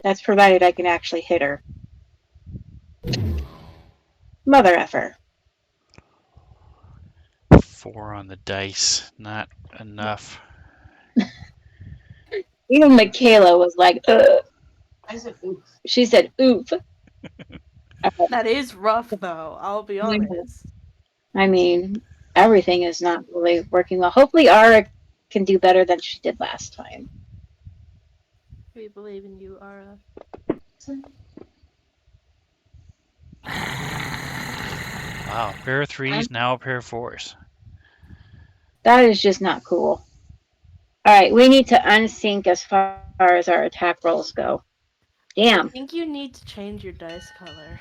That's provided I can actually hit her. Mother effer. 4 on the dice. Not enough. Even Michaela was like, ugh. She said, oof. That is rough, though. I'll be honest. I mean, everything is not really working well. Hopefully, Ara can do better than she did last time. We believe in you, Ara. Wow, pair of 3s, now a pair of 4s. That is just not cool. All right, we need to unsync as far as our attack rolls go. Damn. I think you need to change your dice color.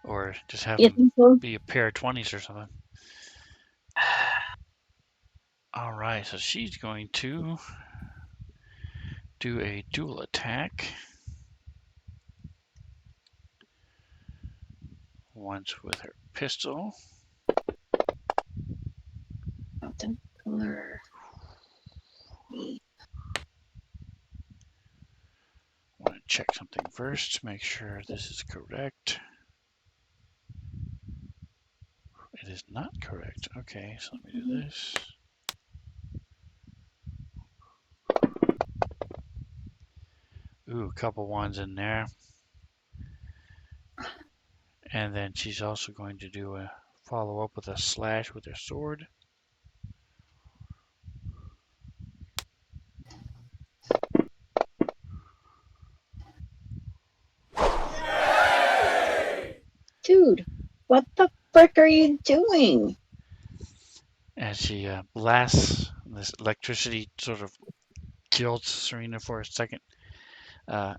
Or just have You them think so? be a pair of 20s or something. All right, so she's going to do a dual attack. Once with her pistol. Color. Want to check something first, make sure this is correct. It is not correct. Okay, so let me do this. Ooh, a couple ones in there. And then she's also going to do a follow up with a slash with her sword. Dude, what the frick are you doing? As she blasts, this electricity sort of jolts Serena for a second. And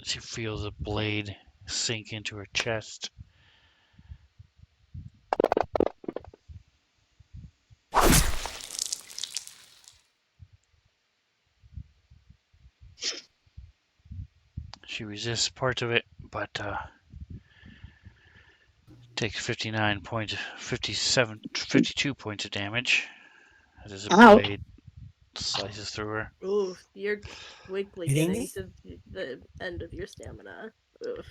she feels a blade sink into her chest. She resists parts of it, but takes 59 points, 57, 52 points of damage as a Ouch. blade slices through her. Oof, you're quickly Hitting getting me? to the end of your stamina. Oof.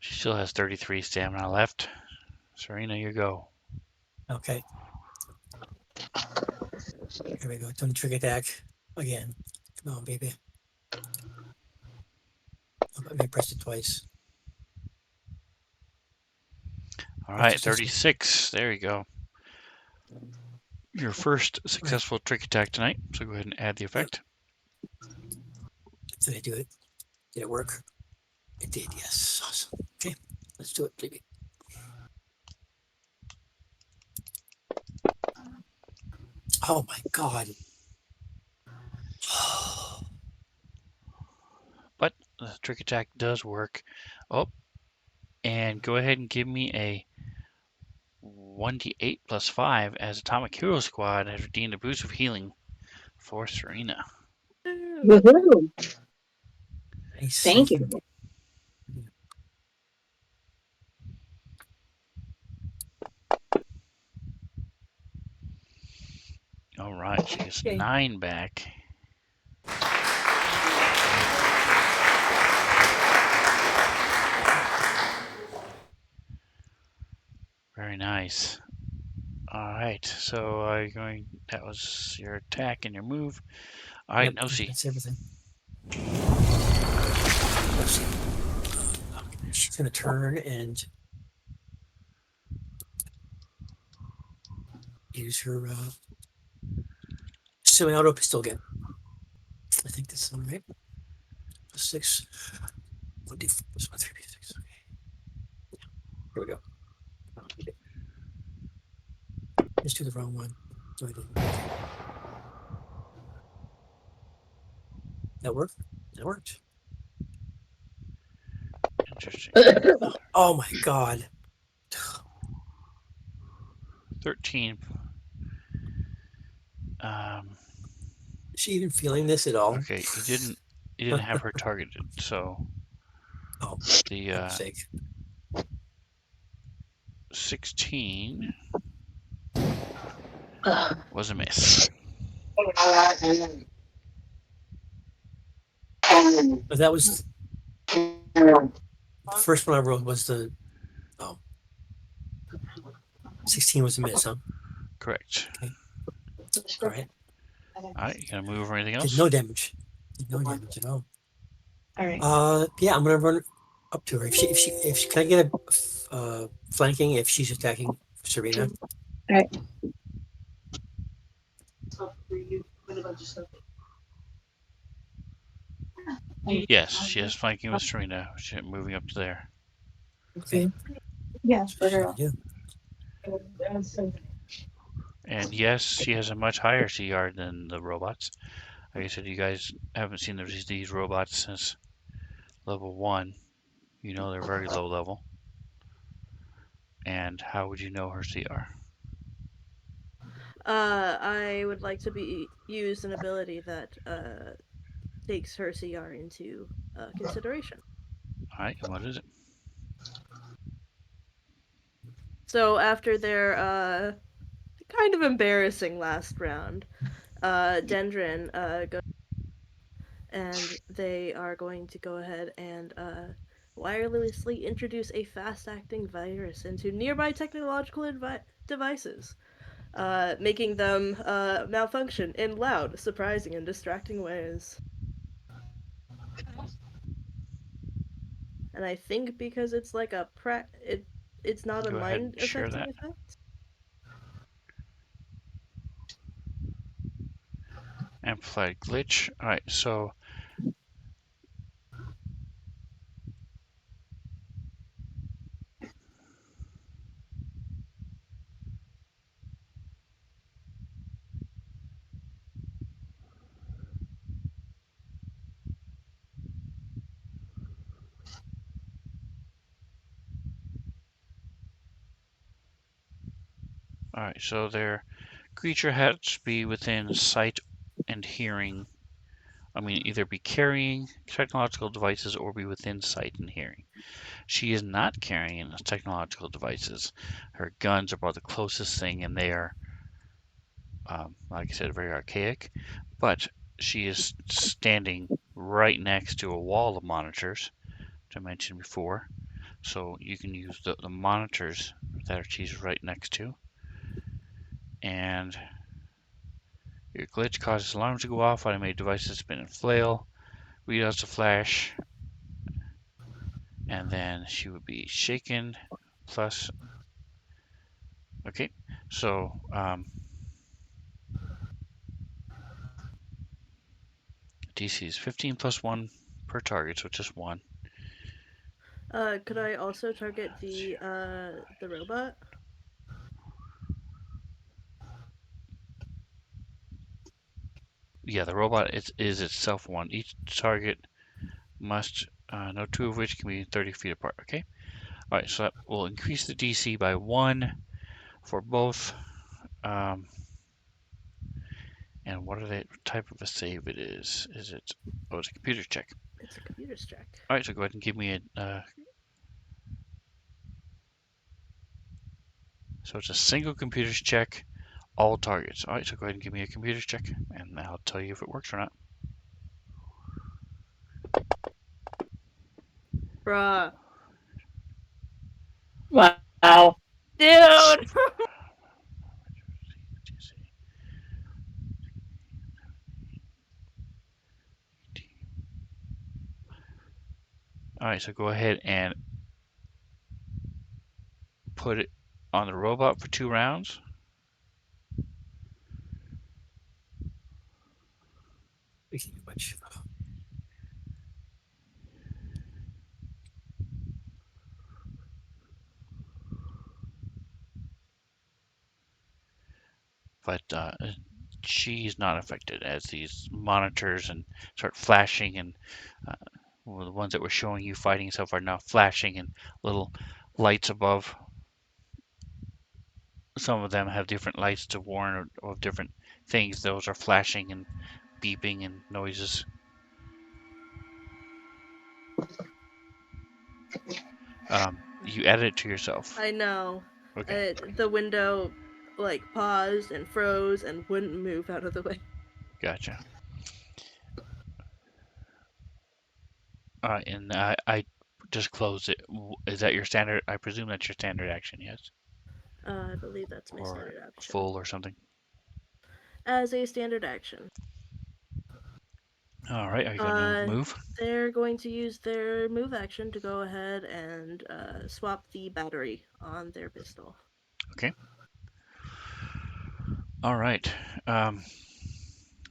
She still has 33 stamina left. Serena, you go. Okay. Here we go. Doing trick attack again. Come on, baby. Oh, I may press it twice. All right, 36. There you go. Your first successful trick attack tonight. So go ahead and add the effect. Did I do it? Did it work? It did, yes. Awesome. Okay, let's do it, baby. Oh my god. But the trick attack does work. Oh, and go ahead and give me a 1d8 plus 5 as Atomic Hero Squad has redeemed a boost of healing for Serena. Woohoo. Nice. Thank you. All right, she gets Okay. 9 back. Very nice. All right, so that was your attack and your move. All right, Yep, Nosy. that's everything. She's gonna turn and use her semi-auto pistol again. I think this one, right? 6. 1d4 plus 1, 3d6. Okay. Here we go. Just do the wrong one. So I didn't. That worked? That worked. Interesting. Oh my god. 13. Is she even feeling this at all? Okay, you didn't have her targeted, so Oh, the for sake. 16 was a miss. But that was the first one I rolled was the oh, 16 was a miss, huh? Correct. Okay. All right. All right, you gonna move or anything Did else? no damage. Did no damage at all. All right. Yeah, I'm gonna run up to her. If she can I get a flanking if she's attacking Serena? All right. Yes, she has flanking with Serena. Moving up to there. Okay. Yeah, That's what for she's her. gonna do. And yes, she has a much higher CR than the robots. Like I said, you guys haven't seen these robots since level 1. You know they're very low level. And how would you know her CR? I would like to be use an ability that takes her CR into consideration. Alright, and what is it? So after their kind of embarrassing last round, Dendron goes and they are going to go ahead and wirelessly introduce a fast-acting virus into nearby technological devices, making them malfunction in loud, surprising, and distracting ways. And I think because it's like it's not a Go ahead and mind share affecting that. effect. Amplified glitch. Alright, so alright, so their creature has to be within sight and hearing. I mean, either be carrying technological devices or be within sight and hearing. She is not carrying technological devices. Her guns are about the closest thing, and they are, like I said, very archaic. But she is standing right next to a wall of monitors, which I mentioned before. So you can use the monitors that she's right next to. And your glitch causes alarms to go off, automated devices spin and flail, readouts to flash, and then she would be shaken plus. Okay, so DC is 15 plus 1 per target, so just 1. Could I also target the robot? Yeah, the robot is itself 1. Each target must no two of which can be 30 feet apart. Okay. All right, so that will increase the DC by 1 for both. Um, and what type of a save it is? Is it? Oh, it's a computer check. It's a computer's check. All right, so go ahead and give me a. So it's a single computer's check, all targets. All right, so go ahead and give me a computer's check, and I'll tell you if it works or not. Bruh. Wow. Dude! All right, so go ahead and put it on the robot for 2 rounds. We can do much. But she's not affected as these monitors and start flashing, and uh, well, the ones that were showing you fighting stuff are now flashing and little lights above. Some of them have different lights to warn of different things. Those are flashing and beeping and noises. You added it to yourself. I know. Okay. The window, like, paused and froze and wouldn't move out of the way. Gotcha. And I just closed it. Is that your standard? I presume that's your standard action, yes? I believe that's my Or standard action. full or something? As a standard action. All right, are you going to Uh, move? they're going to use their move action to go ahead and swap the battery on their pistol. Okay. All right. Um,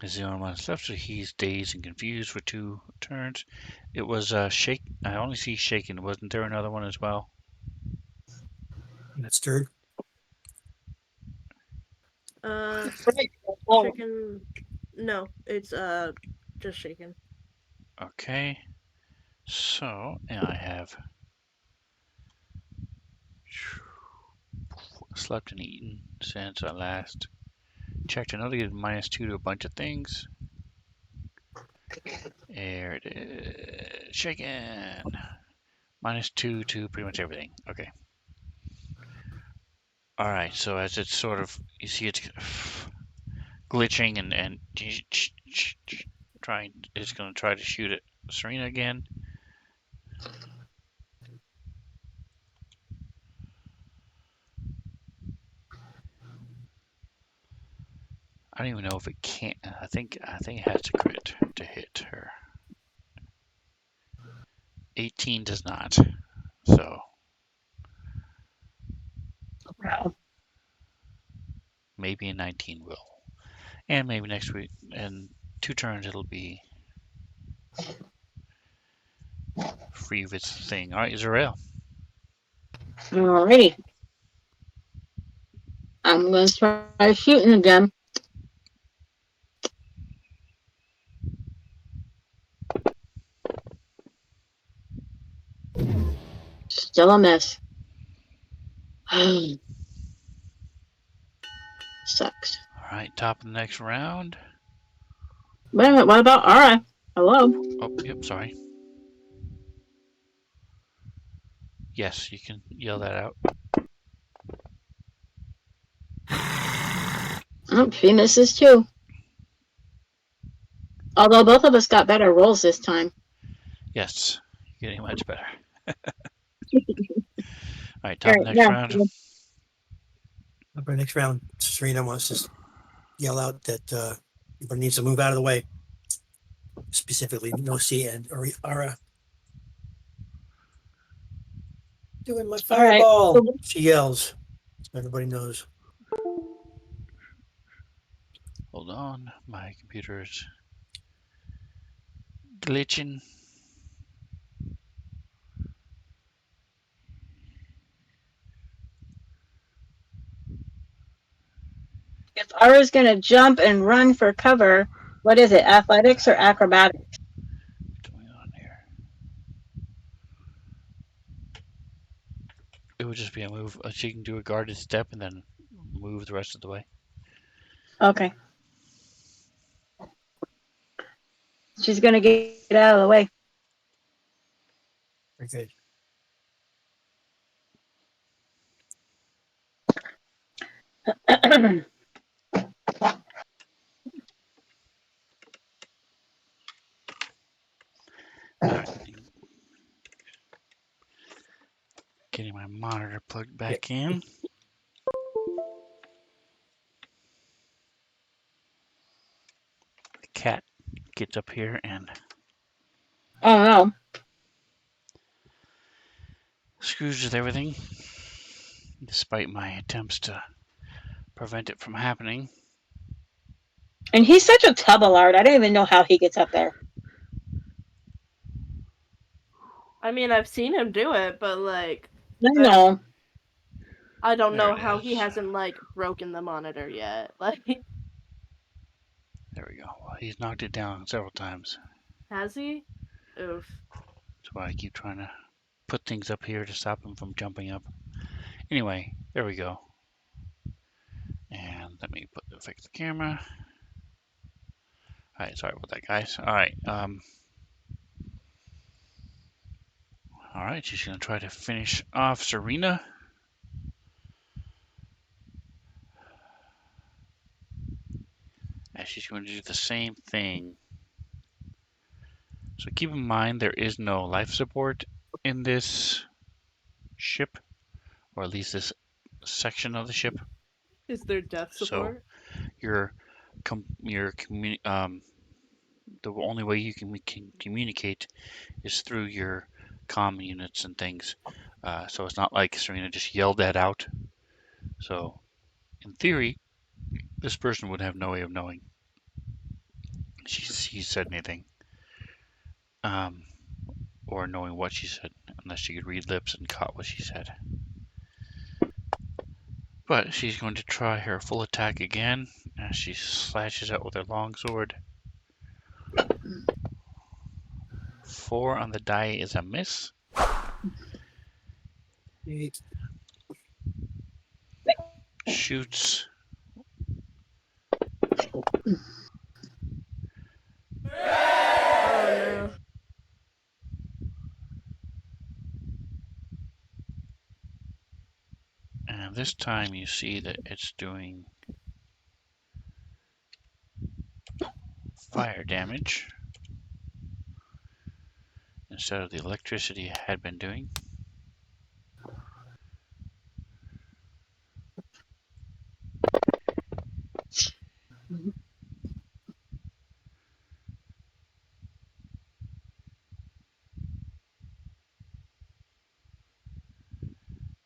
is the only one that's left, so he's dazed and confused for 2 turns. It was shake. I only see shaken. Wasn't there another one as well? That's third. Uh, Oh, chicken. No, it's just shaken. Okay. So, and I have slept and eaten since I last checked. Another get -2 to a bunch of things. There it is. Shaken. -2 to pretty much everything. Okay. All right. So as it's sort of, you see it's glitching and trying, it's going to try to shoot at Serena again. I don't even know if it can. I think it has to crit to hit her. 18 does not. So wow. maybe a 19 will. And maybe next week, in 2 turns, it'll be free of its thing. All right, Zarel. Alrighty. I'm going to try shooting again. Still a miss. Sucks. All right, top of the next round. Wait a minute, what about Ara? Hello? Oh, yep, sorry. Yes, you can yell that out. Oh, she misses too. Although both of us got better rolls this time. Yes, you're getting much better. All right, top of Alright, the next yeah. round. Up our next round, Serena wants to yell out that everybody needs to move out of the way. Specifically, Nosi and Ara. Doing my Alright. fireball, she yells. So everybody knows. Hold on, my computer's glitching. If Ara's going to jump and run for cover, what is it? Athletics or acrobatics? What's going on here? It would just be a move. She can do a guarded step and then move the rest of the way. Okay. She's going to get out of the way. Very good. All right, getting my monitor plugged Yeah. back in. The cat gets up here and Oh no. screws with everything, despite my attempts to prevent it from happening. And he's such a tubalard. I don't even know how he gets up there. I mean, I've seen him do it, but like, I know. I don't There know it how he is. hasn't like broken the monitor yet. Like, There we go. Well, he's knocked it down several times. has he? Oof. That's why I keep trying to put things up here to stop him from jumping up. Anyway, there we go. And let me fix the camera. All right, sorry about that, guys. All right, she's gonna try to finish off Serena. And she's going to do the same thing So keep in mind there is no life support in this ship, or at least this section of the ship. Is there death So support? your the only way you can communicate is through your comm units and things. So it's not like Serena just yelled that out. So in theory, this person would have no way of knowing she said anything, um, or knowing what she said, unless she could read lips and caught what she said. But she's going to try her full attack again as she slashes out with her longsword. 4 on the die is a miss. Eight. Shoots. Oh no. And this time you see that it's doing fire damage instead of the electricity it had been doing.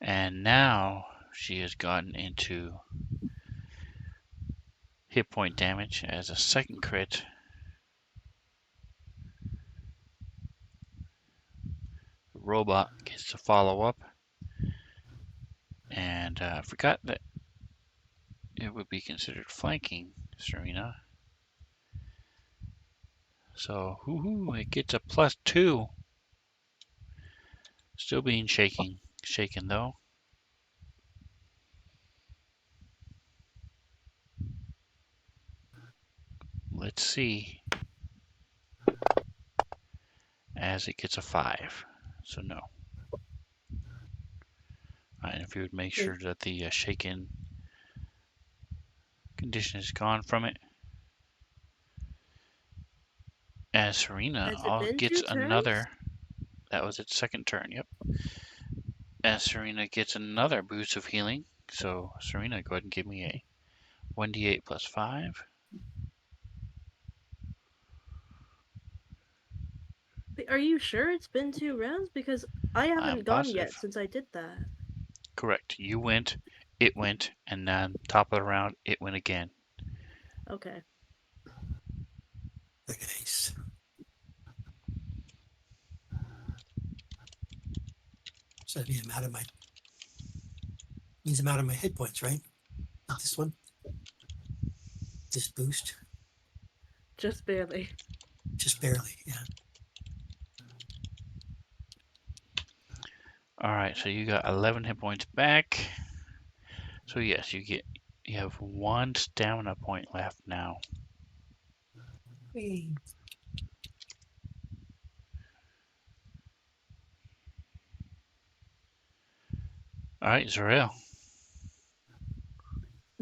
And now she has gotten into hit point damage as a second crit. The robot gets to follow up. And I forgot that it would be considered flanking Serena. So, it gets a +2. Still being shaken though. Let's see. As it gets a 5. So no. And if you would make sure that the shaken condition is gone from it. As Serena Has it been gets 2 turns? another, that was its second turn, yep. As Serena gets another boost of healing. So Serena, go ahead and give me a 1d8 plus 5. Wait, are you sure it's been 2 rounds? Because I I'm haven't gone positive. yet since I did that. Correct. You went, it went, and then top of the round, it went again. Okay. Nice. So that means I'm out of my hit points, right? Not this one. This boost. Just barely. Just barely, yeah. All right, so you got 11 hit points back. So yes, you have 1 stamina point left now. Whee. All right, Zarel.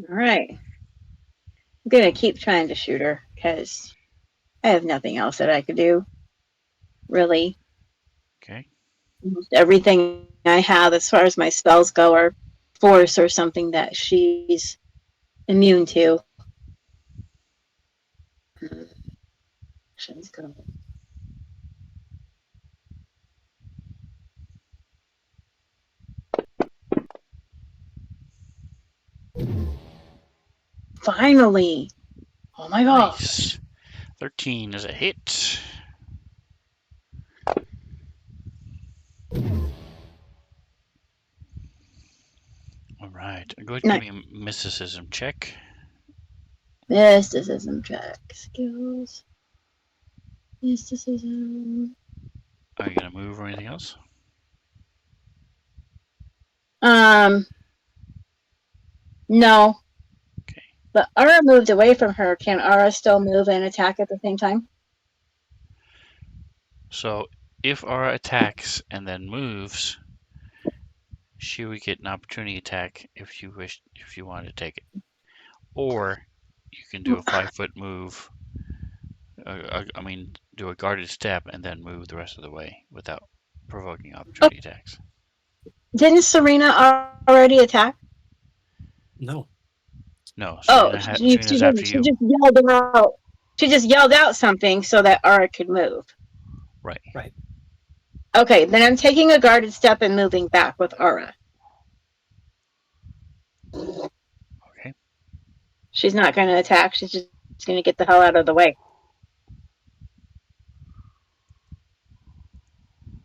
All right. I'm gonna keep trying to shoot her because I have nothing else that I could do. Really, Okay. almost everything I have as far as my spells go are force or something that she's immune to. She's gonna finally. Oh my gosh. Nice. 13 is a hit. All right. Go ahead and give Nice. me a mysticism check. Mysticism check. Skills. Mysticism. Are you going to move or anything else? No. Okay. But Ara moved away from her. Can Ara still move and attack at the same time? So if Aura attacks and then moves, she would get an opportunity attack if you wanted to take it. Or you can do a 5-foot move. I mean, do a guarded step and then move the rest of the way without provoking opportunity attacks. Didn't Serena already attack? No. No, Oh, she Serena's after didn't. She you. just yelled out. She just yelled out something so that Aura could move. Right. Right. Okay, then I'm taking a guarded step and moving back with Aura. Okay. She's not going to attack. She's just going to get the hell out of the way.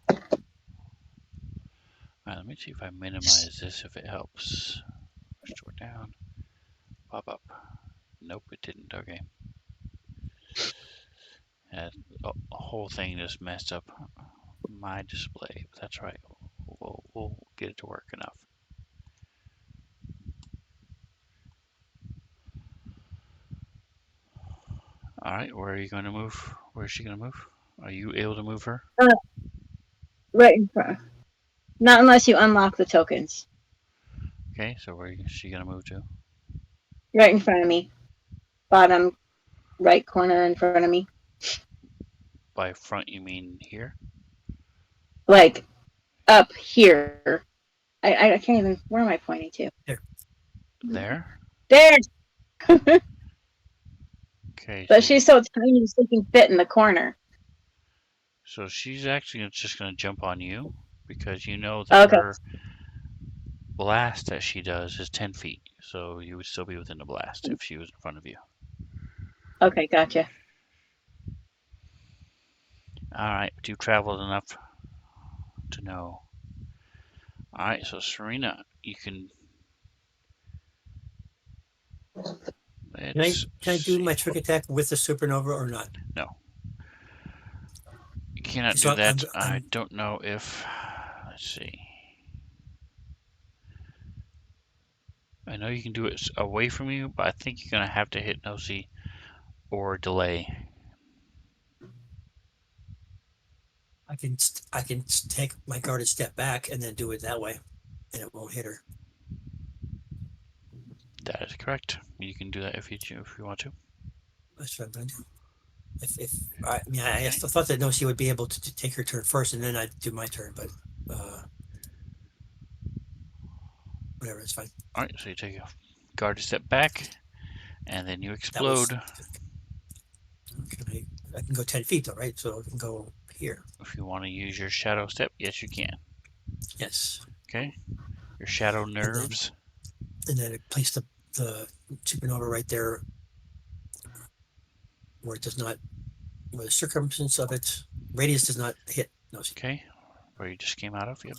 All right, let me see if I minimize this, if it helps. Restore down. Pop up. Nope, it didn't. Okay. Yeah, the whole thing just messed up my display. But that's right. We'll get it to work enough. All right, where are you going to move? Where is she going to move? Are you able to move her? Uh, right in front. Not unless you unlock the tokens. Okay, so where is she going to move to? Right in front of me. Bottom right corner in front of me. By front, you mean here? Like up here. I can't even. Where am I pointing to? There. There? There. Okay, But she's so tiny she can fit in the corner. so she's actually just going to jump on you because you know that Okay. her blast that she does is 10 feet. So you would still be within the blast if she was in front of you. Okay, gotcha. All right, but you've traveled enough to know. All right, so Serena, you can. Let's Can I do see. my trick attack with the supernova or not? No, you cannot do So that. I don't know if. Let's see. I know you can do it away from you, but I think you're gonna have to hit Nosy or delay. I can take my guarded step back and then do it that way, and it won't hit her. That is correct. You can do that if you want to. That's what I'm going to do. If I mean, I Okay. still thought that no, she would be able to take her turn first, and then I'd do my turn. But whatever, it's fine. All right, so you take a guarded step back, and then you That was. explode. I can go 10 feet though, right? So I can go here. If you want to use your shadow step, yes, you can. Yes. Okay. Your shadow nerves. And then place the supernova right there where it does not, where the circumference of its radius does not hit. No, Okay. Where you just came out of. Yep.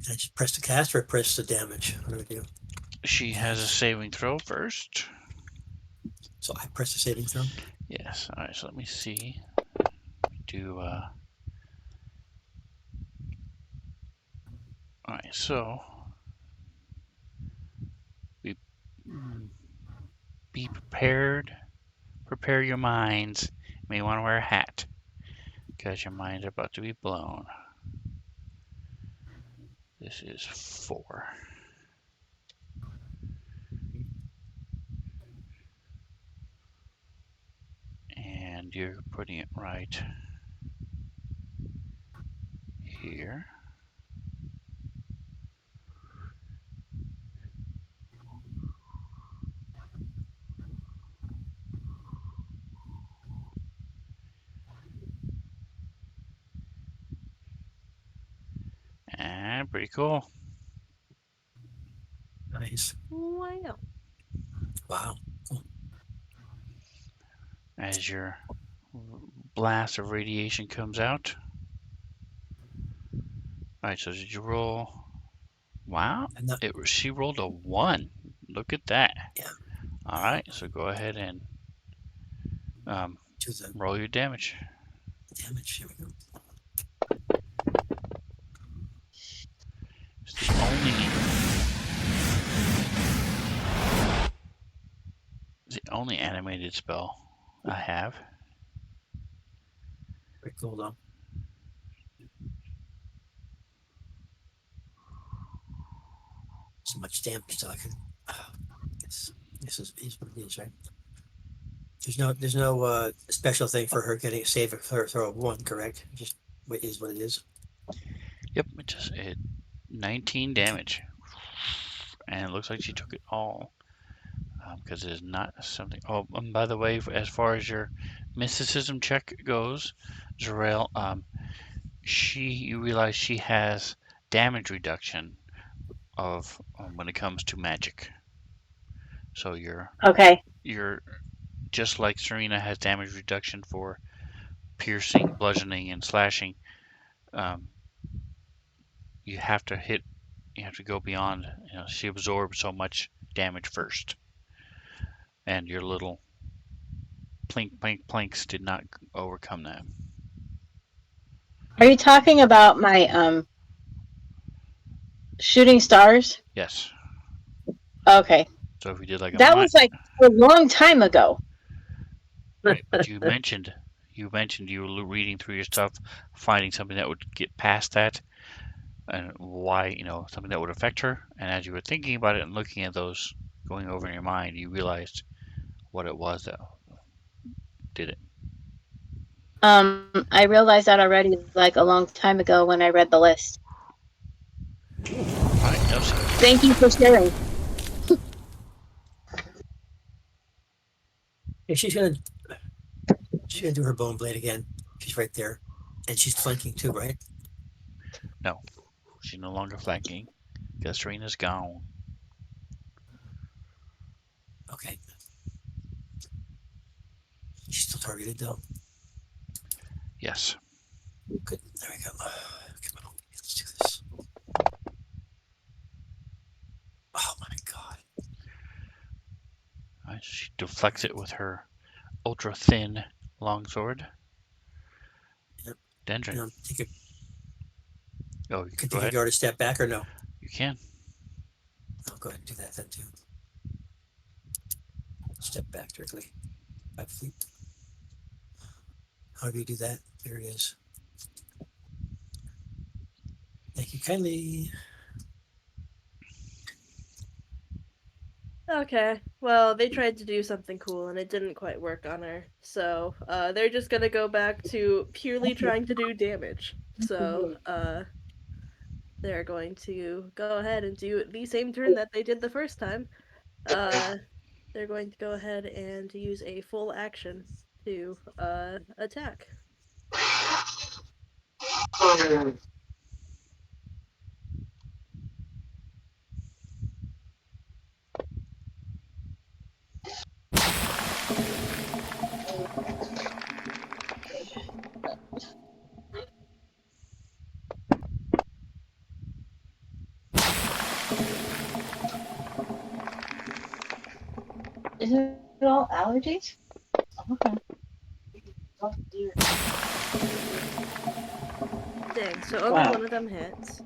I just press the cast or press the damage. What do I do? She has a saving throw first. So I press the saving throw. Yes. All right. So let me see. Do. All right. So be be prepared. Prepare your minds. You may want to wear a hat because your mind's about to be blown. This is 4. And you're putting it right here. And pretty cool. Nice. Wow. Wow. Cool. As your blast of radiation comes out. All right, so did you roll? Wow, And that, she rolled a 1. Look at that. yeah, All right, so go ahead and to the roll your damage. damage. Here we go. It's the only animated spell I have. Pretty cool though. So much damage till I can. This is what it is, right? There's no special thing for her getting save her throw of 1, correct? Just what is what it is. Yep, it 19 damage, and it looks like she took it all because it is not something. Oh, and by the way, as far as your mysticism check goes, Zarel, you realize she has damage reduction of when it comes to magic. So Okay. you're just like Serena has damage reduction for piercing, bludgeoning, and slashing. Um, you have to hit. You have to go beyond. She absorbed so much damage first, and your little planks did not overcome that. Are you talking about my shooting stars? Yes. Okay. So if we did like a That was like a long time ago. right, but you mentioned you were reading through your stuff, finding something that would get past that, and why something that would affect her. And as you were thinking about it and looking at those going over in your mind, you realized what it was that did it. I realized that already like a long time ago when I read the list. All right, Elsie. Thank you for sharing. Yeah, she's gonna do her bone blade again. She's right there, and she's flanking too, right? No, she's no longer flanking. Serena's gone. Okay. She's still targeted though. Yes. Good. There we go. Come on, let's do this. Oh my god. All right, she deflects it with her ultra thin longsword. Yep. Dendron. Take a, Oh, you could go take a ahead. guard a step back or no? You can. I'll go ahead and do that then too. Step back directly. 5 feet. However you do that, there it is. Thank you kindly. Okay. Well, they tried to do something cool and it didn't quite work on her. So, they're just gonna go back to purely trying to do damage. So, they're going to go ahead and do the same turn that they did the first time. Uh, they're going to go ahead and use a full action to, attack. Is it all allergies? Okay. Oh, dear. Dang, so only Wow. one of them hits.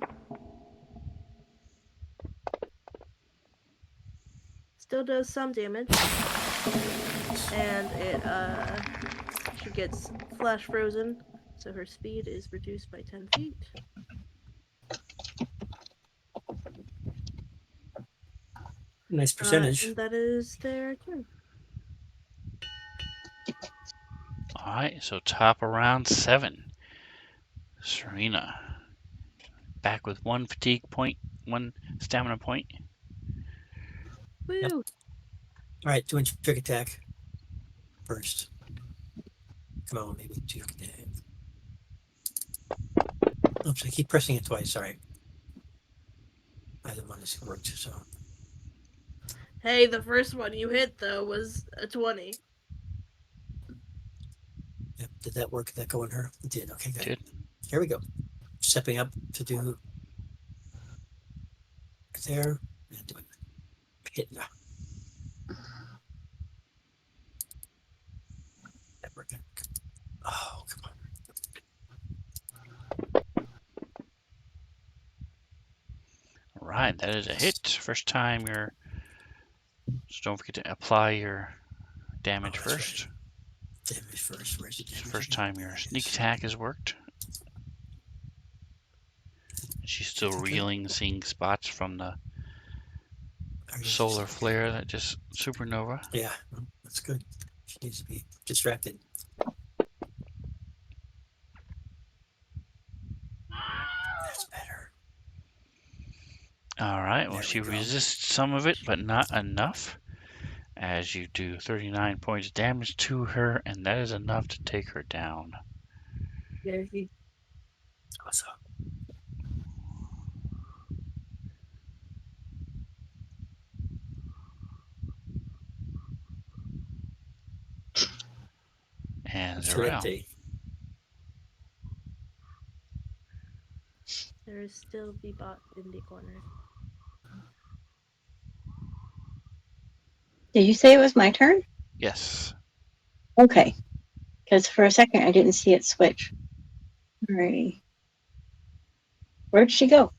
Still does some damage. And she gets flash frozen, so her speed is reduced by 10 feet. Nice percentage. And that is their turn. All right, so top of round 7. Serena back with 1 fatigue point, 1 stamina point. Woo! Yep. All right, 2-inch trick attack first. Come on, maybe 2 attack. Oops, I keep pressing it twice. Sorry. Either one has worked. So. Hey, the first one you hit, though, was a 20. Yep. Did that work? Did that go in her? It did. Okay, good. Did. Here we go. Stepping up to do there and doing hit. That worked. Oh, come on. All right, that is a hit. First time you're. Just don't forget to apply your damage Oh, that's first. right. Damage first. Where's the damage? First again? time your sneak attack has worked. She's still Okay. reeling, seeing spots from the solar flare that just supernova. Yeah, that's good. She needs to be distracted. That's better. All right. Well, There she we go. resists some of it, but not enough. As you do 39 points of damage to her, and that is enough to take her down. Awesome. And Zarel. Excelente. There is still the bot in the corner. Did you say it was my turn? Yes. Okay. Because for a second I didn't see it switch. Alrighty. Where'd she go?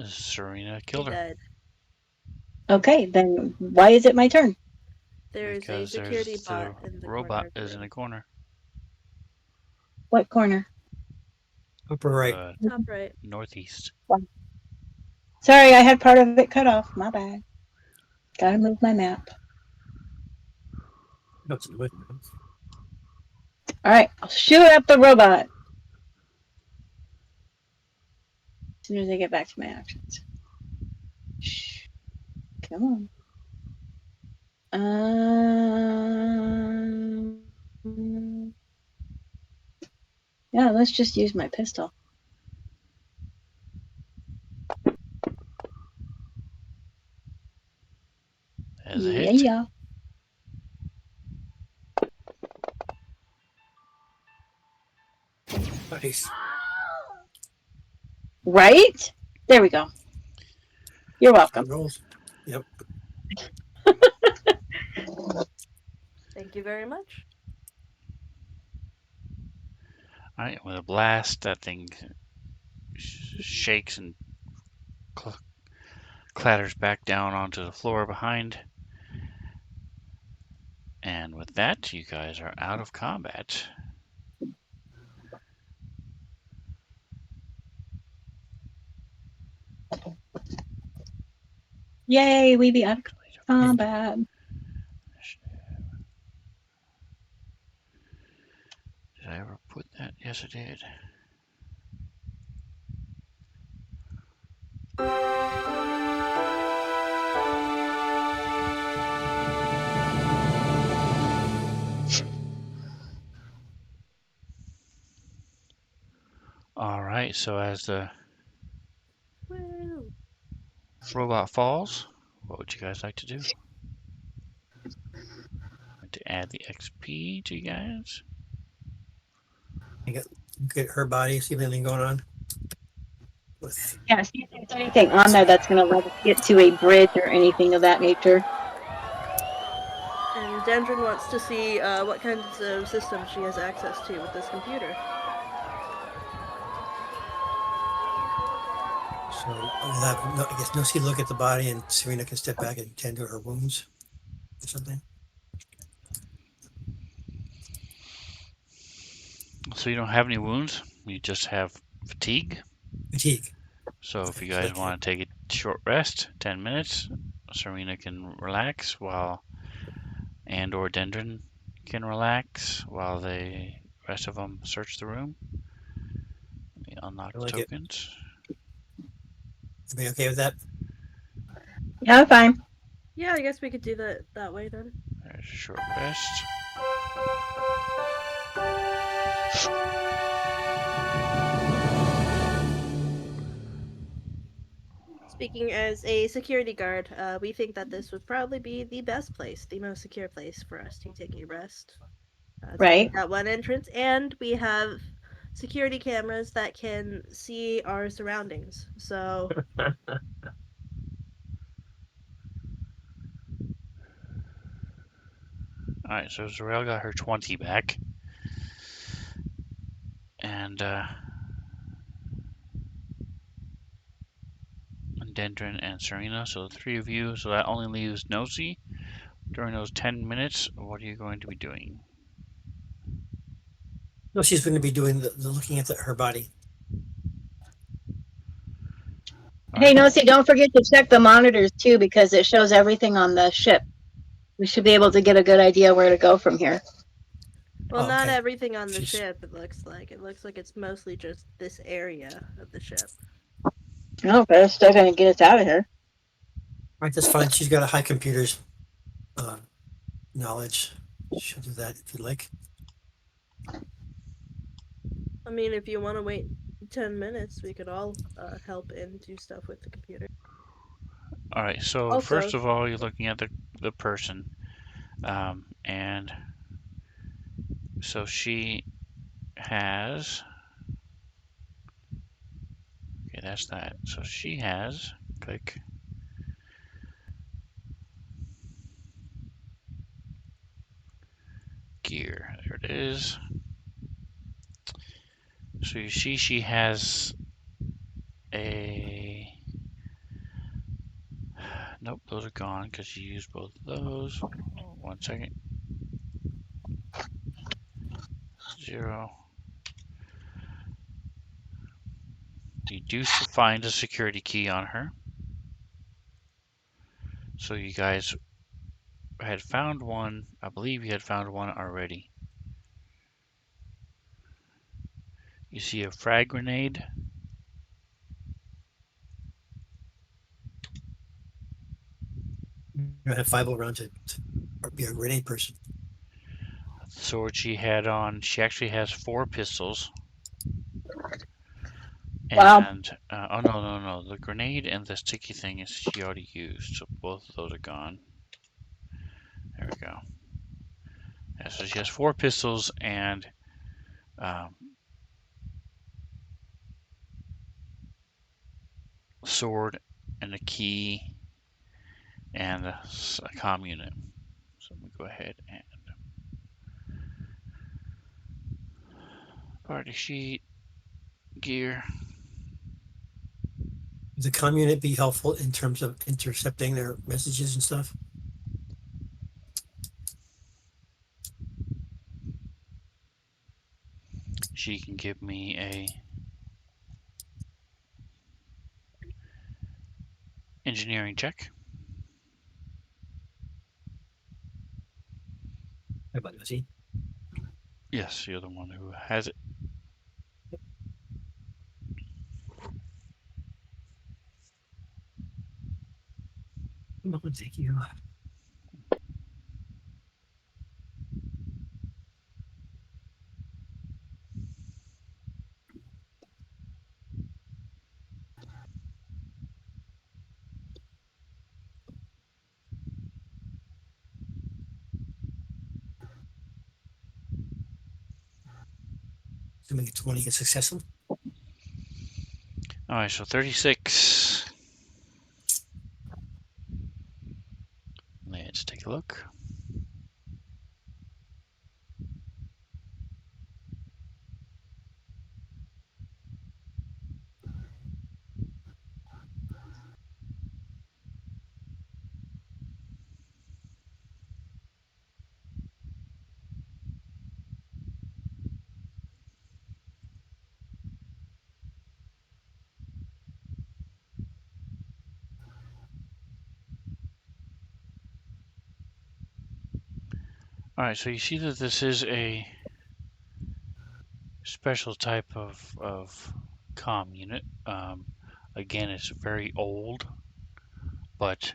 Serena She killed her died. Okay, then why is it my turn? There's a because security there's bot the in the corner robot of the is in room. the corner. What corner? Upper right. Top right. Northeast. Sorry, I had part of it cut off. My bad. Gotta move my map. No, it's with me. Alright, I'll shoot at the robot. As soon as I get back to my actions. Shh. Come on. Yeah, let's just use my pistol. As a hit. Yeah. Nice. Right? There we go. You're welcome. Rolls. Yep. Thank you very much. All right, with a blast, that thing shakes and clatters back down onto the floor behind. And with that, you guys are out of combat. Yay, we be out of combat. Did I ever put that? Yes, I did. All right, so as the Woo! robot falls, what would you guys like to do? To add the XP to you guys? I get her body, see if anything going on. With Yeah, see if there's anything on there that's going to let us get to a bridge or anything of that nature. And Dendron wants to see what kinds of systems she has access to with this computer. so we'll have no, I guess Nosy look at the body and Serena can step back and tend to her wounds or something. So you don't have any wounds, you just have fatigue. Fatigue. So if you So guys want to take a short rest, 10 minutes, Serena can relax while and or Dendron can relax while the rest of them search the room. Let me unlock I the like it. tokens. Everybody okay with that? Yeah, fine. Yeah, I guess we could do that way then. There's a short rest. Speaking as a security guard, we think that this would probably be the best place, the most secure place for us to take a rest. It's only Right. got one entrance, and we have security cameras that can see our surroundings. So Alright, so Zarel got her 20 back. And Dendron and Serena, so the three of you. So that only leaves Nosy. During those 10 minutes, what are you going to be doing? No, she's going to be doing the looking at her body. Hey, Alright. Nosy, don't forget to check the monitors too because it shows everything on the ship. We should be able to get a good idea where to go from here. Well, Oh, not okay. everything on the She's ship, it looks like. It looks like it's mostly just this area of the ship. No, but it's still gonna get us out of here. right. That's fine. She's got a high computers uh, knowledge. She'll do that if you'd like. I mean, if you want to wait 10 minutes, we could all help and do stuff with the computer. All right. So Also, first of all, you're looking at the person, and so she has. Okay, that's that. So she has. Click gear. There it is. So you see, she has a. Nope, those are gone because you used both of those. 1 second. 0. You do find a security key on her. So you guys had found one. I believe you had found one already. You see a frag grenade. You don't have 5 around to be a grenade person. The sword she had on. She actually has 4 pistols. Wow. And oh no, the grenade and the sticky thing is she already used, so both of those are gone. There we go. Yeah, so she has 4 pistols and um, sword and a key and a comm unit. So let me go ahead and party sheet gear. Would the comm unit be helpful in terms of intercepting their messages and stuff? She can give me a engineering check. How about Lucy? Yes, you're the one who has it. No, thank you. To make it 20 is successful. All right, so 36. Let's take a look. All right, so you see that this is a special type of comm unit. Again, it's very old, but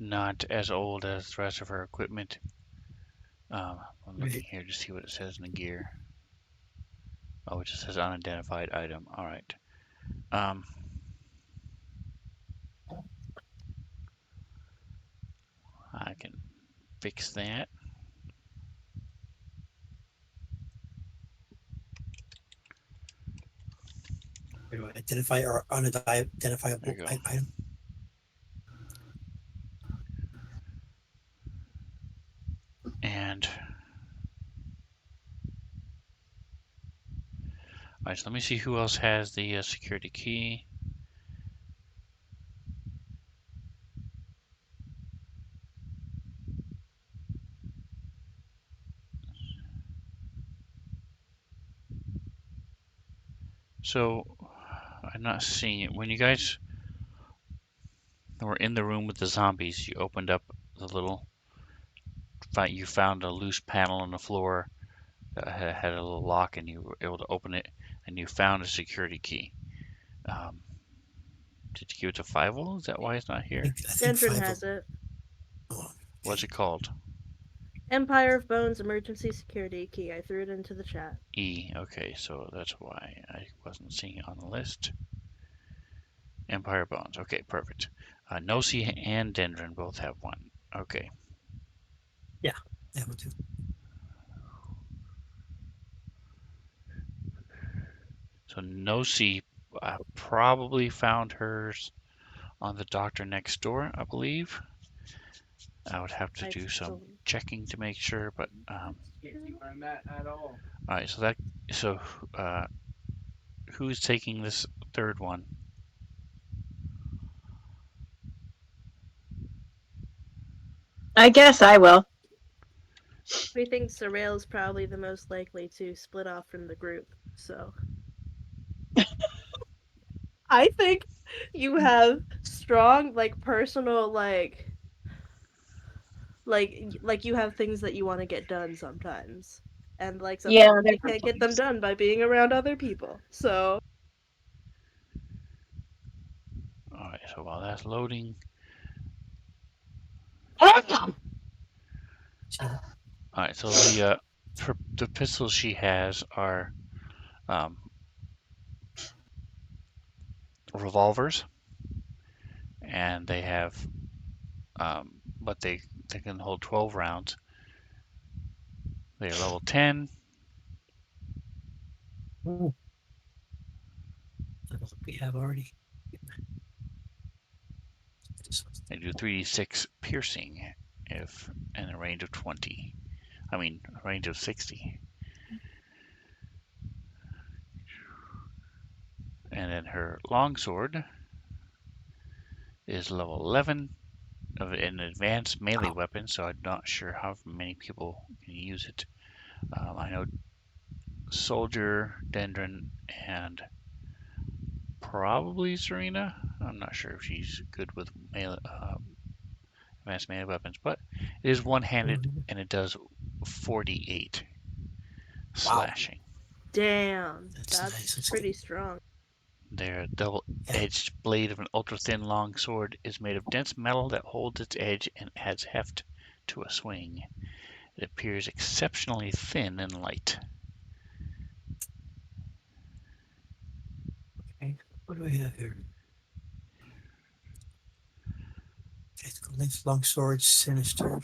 not as old as the rest of her equipment. I'm looking Right. here to see what it says in the gear. Oh, it just says unidentified item. All right. Um, I can fix that. Identify or There unidentifiable you go. item. And all right, so let me see who else has the security key. So I'm not seeing it. When you guys were in the room with the zombies, you opened up the little you found a loose panel on the floor that had a little lock, and you were able to open it, and you found a security key. Um, did you give it to Five? Is that why it's not here? I think Dendron five. has it. Oh, What's okay. it called? Empire of Bones emergency security key. I threw it into the chat. E. Okay, so that's why I wasn't seeing it on the list. Empire Bones. Okay, perfect. Nosy and Dendron both have one. Okay. Yeah, that one too. So Nosy probably found hers on the doctor next door, I believe. I would have to I do some believe. checking to make sure, but all right. So uh, who's taking this third one? I guess I will. We think Sorrel is probably the most likely to split off from the group, so I think you have strong, like personal, like you have things that you want to get done sometimes, and like Yeah, sometimes there you are can't get them times. done by being around other people. So All right. So while that's loading, See that? all right. So the pistols she has are um, revolvers, and they have but they can hold 12 rounds. They're level 10. Oh, we have already. They do 3d6 piercing if in a range of 20. I mean, a range of 60. And then her longsword is level 11 of an advanced melee Wow. weapon, so I'm not sure how many people can use it. I know Soldier, Dendron, and probably Serena. I'm not sure if she's good with advanced melee weapons, but it is one-handed and it does 48 Wow, slashing. damn, that's nice. that's That's good. pretty strong. Their Yeah. double-edged blade of an ultra-thin long sword is made of dense metal that holds its edge and adds heft to a swing. It appears exceptionally thin and light. Okay. What do we have here? Tactical length, long sword, sinister. What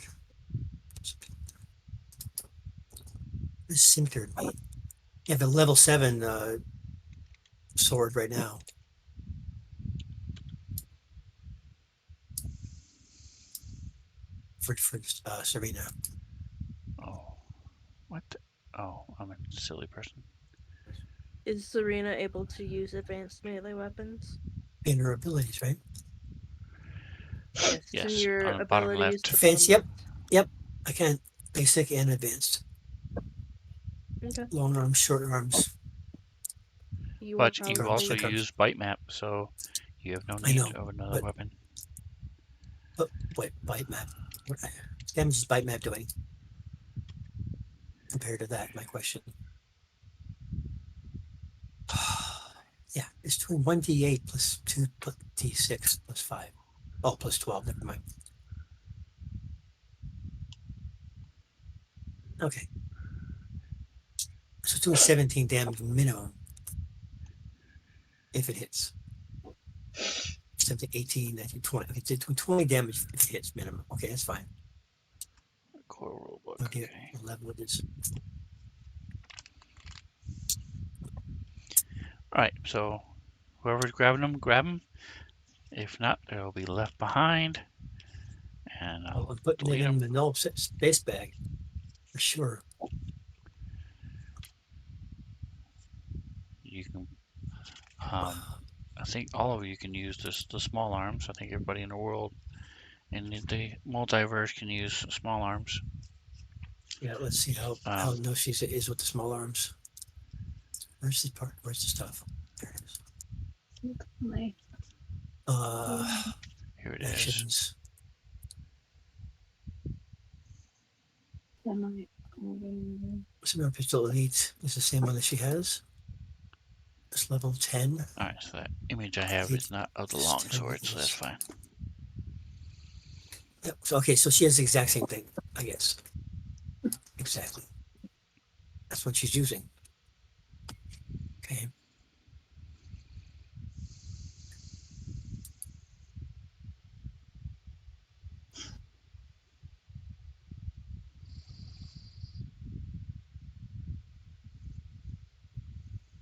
does sinister mean? You have a level 7 sword right now. For Serena. Oh, what? Oh, I'm a silly person. Is Serena able to use advanced melee weapons? In her abilities, right? Yes, it's in Yes, your on the bottom abilities left. to Defense, combat. yep. Yep. I can. Basic and advanced. Okay, Long arms, short arms. you will But you Arms, also probably. thick arms. use bite map, so you have no I need know, of another but weapon. wait, bite map. What damage is bite map doing compared to that? My question. Yeah, it's doing 1d8 plus 2 plus d6 plus 5. Oh, plus 12. Never mind. Okay. So it's doing 17 damage minimum if it hits. 17, 18, 19, 20. Okay, it's doing 20 damage if it hits minimum. Okay, that's fine. Core rulebook. Okay, Okay. 11 it is. All right. So whoever's grabbing them, grab them. If not, they'll be left behind, and Oh, I'll I'm putting it delete in them. the null space bag for sure. You can. Um, I think all of you can use the small arms. I think everybody in the world in the multiverse can use small arms. Yeah, let's see how Um, no she is with the small arms. Where's the part? Where's the stuff? There it is. My- Uh, Here it is. actions. Similar pistol elite is the same one that she has. It's level 10. All right, so that image I have is not of the This 10 longsword, so that's is. fine. Yep. So, okay, so she has the exact same thing, I guess. Exactly. That's what she's using. Okay.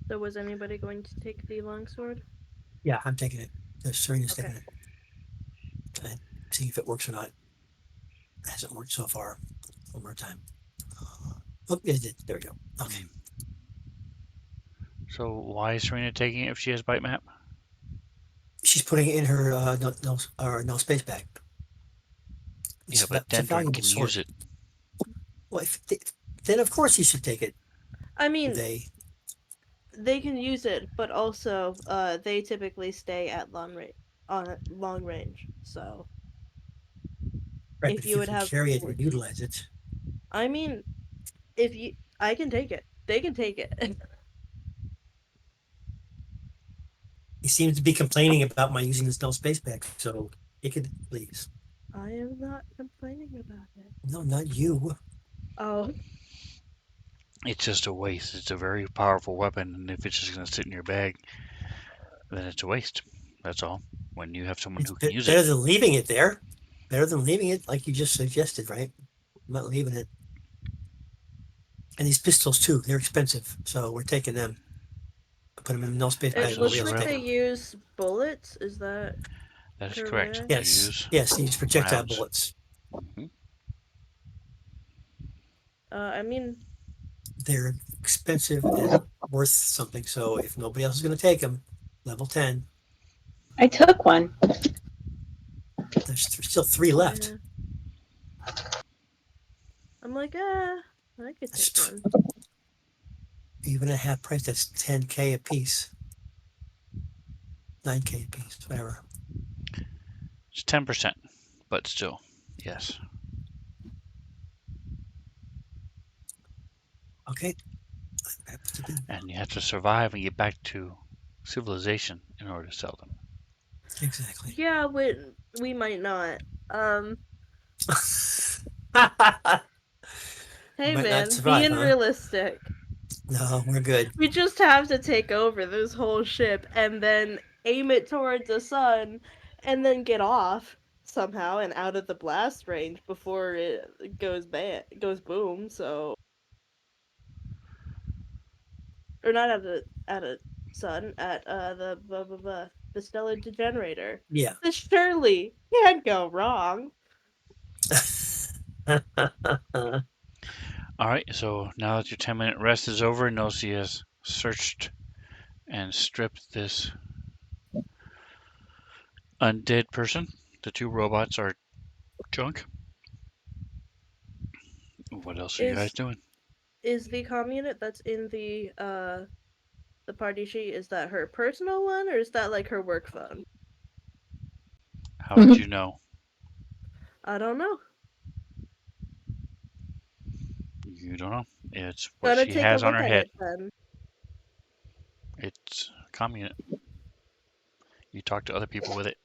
So was anybody going to take the longsword? Yeah, I'm taking it. Serena's Okay. taking it. And see if it works or not. It hasn't worked so far. One more time. Oh, it did. There we go. Okay. So why is Serena taking it if she has bite map? She's putting it in her no space bag. Yeah, but It's a Dendron valuable can use sword. it. Well, then of course you should take it. I mean, They they can use it, but also they typically stay at long range. So right, but if if you you would can have carry it and utilize it, I mean, if you I can take it. They can take it. he seems to be complaining about my using this no space bag. So take it, please. I am not complaining about it. No, not you. Oh, It's just a waste. It's a very powerful weapon, and if it's just going to sit in your bag, then it's a waste. That's all. When you have someone It's who can use it. better than leaving it there. Better than leaving it, like you just suggested, right? I'm not leaving it. And these pistols too, they're expensive, so we're taking them. Put them in a no space it bag. So Nobody looks else will like take they them. use bullets. Is that that is correct. They correct? Yes, use yes, these projectile rounds. bullets. Hmm. I mean, They're expensive and worth something. So if nobody else is going to take them, level 10, I took one. there's still 3 left. yeah. I'm like, I could take That's one. even at half price. That's 10K a piece, 9K a piece, whatever. It's 10%, but still, yes. Okay, And you have to survive and get back to civilization in order to sell them. exactly. Yeah, we might not. Um, We hey might not man, survive, being huh? realistic. No, we're good. We just have to take over this whole ship and then aim it towards the sun and then get off somehow and out of the blast range before it goes boom, so or not at a sun, at the the stellar degenerator. Yeah. This surely can't go wrong. All right, so now that your 10-minute rest is over, Nosy has searched and stripped this undead person. The two robots are junk. What else are you guys Is doing? is the communist that's in the party sheet, is that her personal one or is that like her work phone? How would you know? I don't know. You don't know. It's what Gotta she take a has on look her at head. it then. It's communist. You talk to other people with it,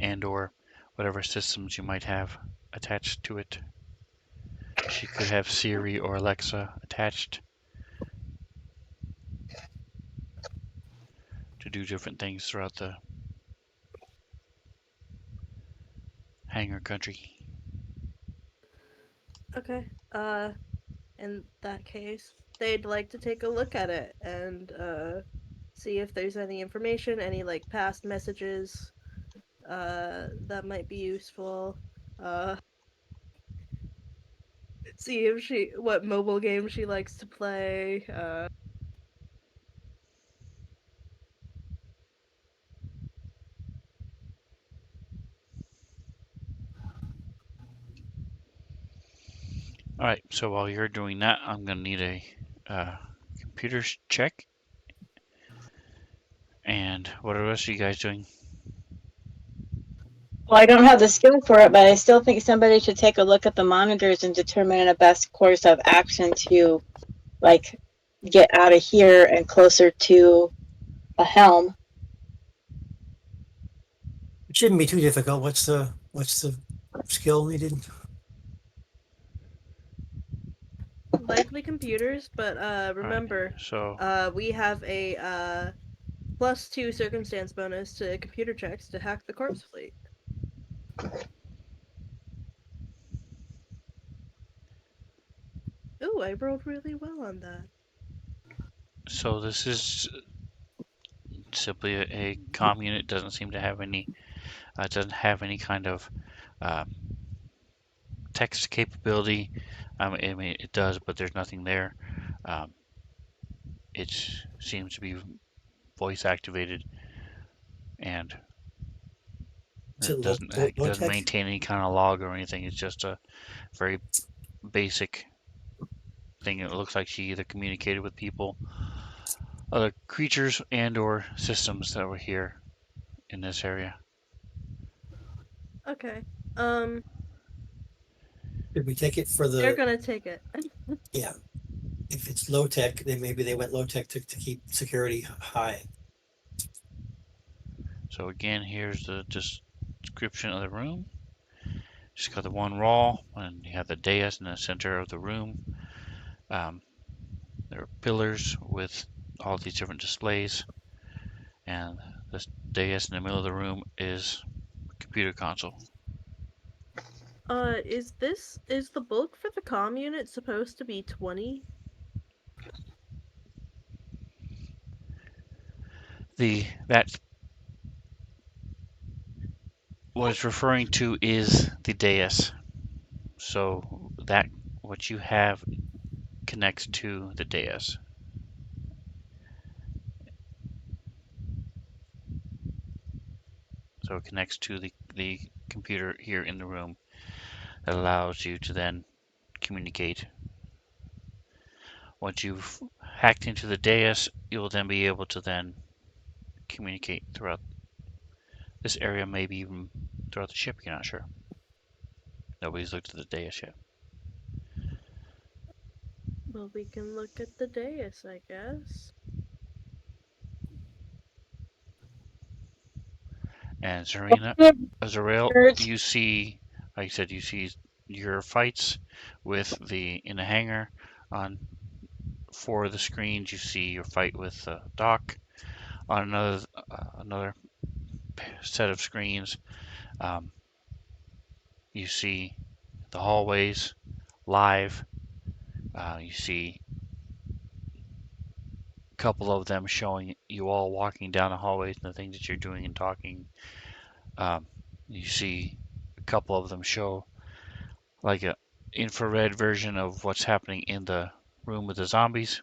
and or whatever systems you might have attached to it. She could have Siri or Alexa attached to do different things throughout the hangar country. Okay. In that case, they'd like to take a look at it and see if there's any information, any like past messages that might be useful. Uh see if she what mobile game she likes to play. All right, so while you're doing that, I'm gonna need a computer check. And what are the rest of you guys doing? Well, I don't have the skill for it, but I still think somebody should take a look at the monitors and determine a best course of action to, like, get out of here and closer to a helm. It shouldn't be too difficult. What's the skill needed? Likely computers, but All right. remember, So we have a +2 circumstance bonus to computer checks to hack the corpse fleet. Ooh, I rolled really well on that. so this is simply a comm unit. Doesn't seem to have any. Doesn't have any kind of uh, text capability. I mean, it does, but there's nothing there. Um, it seems to be voice activated, and Is it it low doesn't tech? maintain any kind of log or anything. It's just a very basic thing. It looks like she either communicated with people, other creatures, and or systems that were here in this area. Okay. Um, Did we take it for they're the gonna take it. yeah? If it's low tech, then maybe they went low tech to keep security high. So again, here's the description of the room. Just got the one wall, and you have the dais in the center of the room. Um, there are pillars with all these different displays, and this dais in the middle of the room is a computer console. Is the bulk for the comm unit supposed to be 20? The that what it's referring to is the dais. So that what you have connects to the dais. So it connects to the computer here in the room that allows you to then communicate. Once you've hacked into the dais, you will then be able to then communicate throughout this area, maybe even throughout the ship. You're not sure. Nobody's looked at the dais yet. Well, we can look at the dais, I guess. And Serena, Azrael, Birds. you see, like I said, you see your fights with the in the hangar on four of the screens. You see your fight with Doc on another set of screens. Um, you see the hallways live. You see a couple of them showing you all walking down the hallways and the things that you're doing and talking. Um, you see a couple of them show like a infrared version of what's happening in the room with the zombies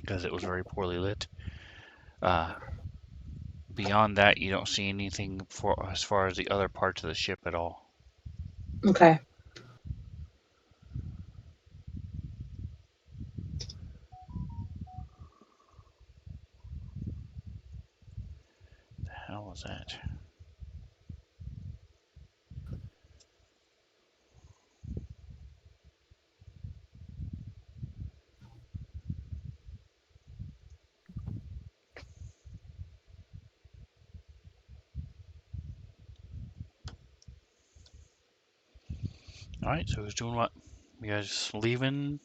because it was very poorly lit. Uh, Beyond that, you don't see anything for as far as the other parts of the ship at all. Okay. The hell was that? All right, so who's doing what? You guys leaving?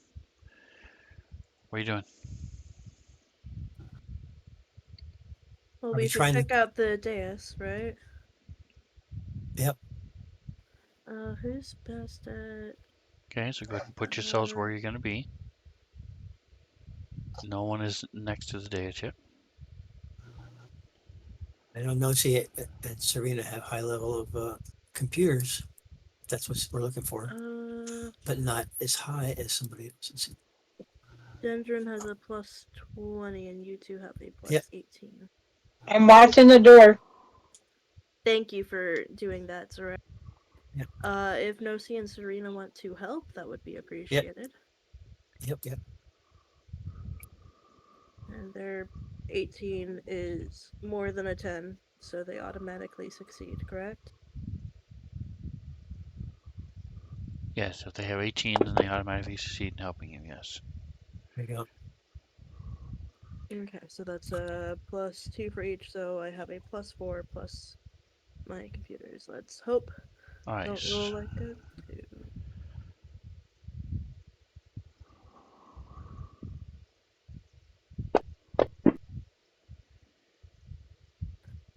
What are you doing? Well, Are we we should trying check to? out the dais, right? Yep. Who's best at Okay, so go ahead and put yourselves uh where you're going to be. No one is next to the dais yet. I don't know. See, at Serena have high level of computers. That's what we're looking for, uh but not as high as somebody else's. Dendron has a +20 and you two have a Yep. +18. I'm watching the door. Thank you for doing that, Zora. Yep. If Nosi and Serena want to help, that would be Yep. appreciated. Yep. Yep. And their 18 is more than a 10. so they automatically succeed, correct? Yes, if they have 18, then they automatically succeed in helping you. Yes. There you go. Okay, so that's a +2 for each, so I have a +4 plus my computers. Let's hope All right. don't roll like a 2.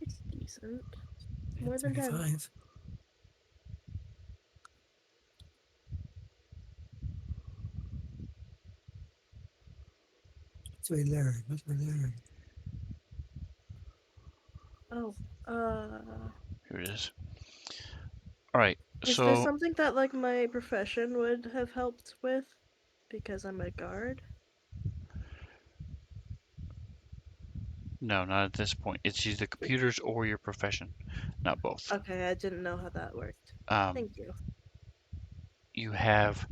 It's decent. Yeah, More than 10. 35. What's we learn? What's we learn? Oh, Here it is. All right. is this So something that, like, my profession would have helped with? Because I'm a guard? no, not at this point. It's either computers or your profession, not both. Okay, I didn't know how that worked. Um, Thank you. you have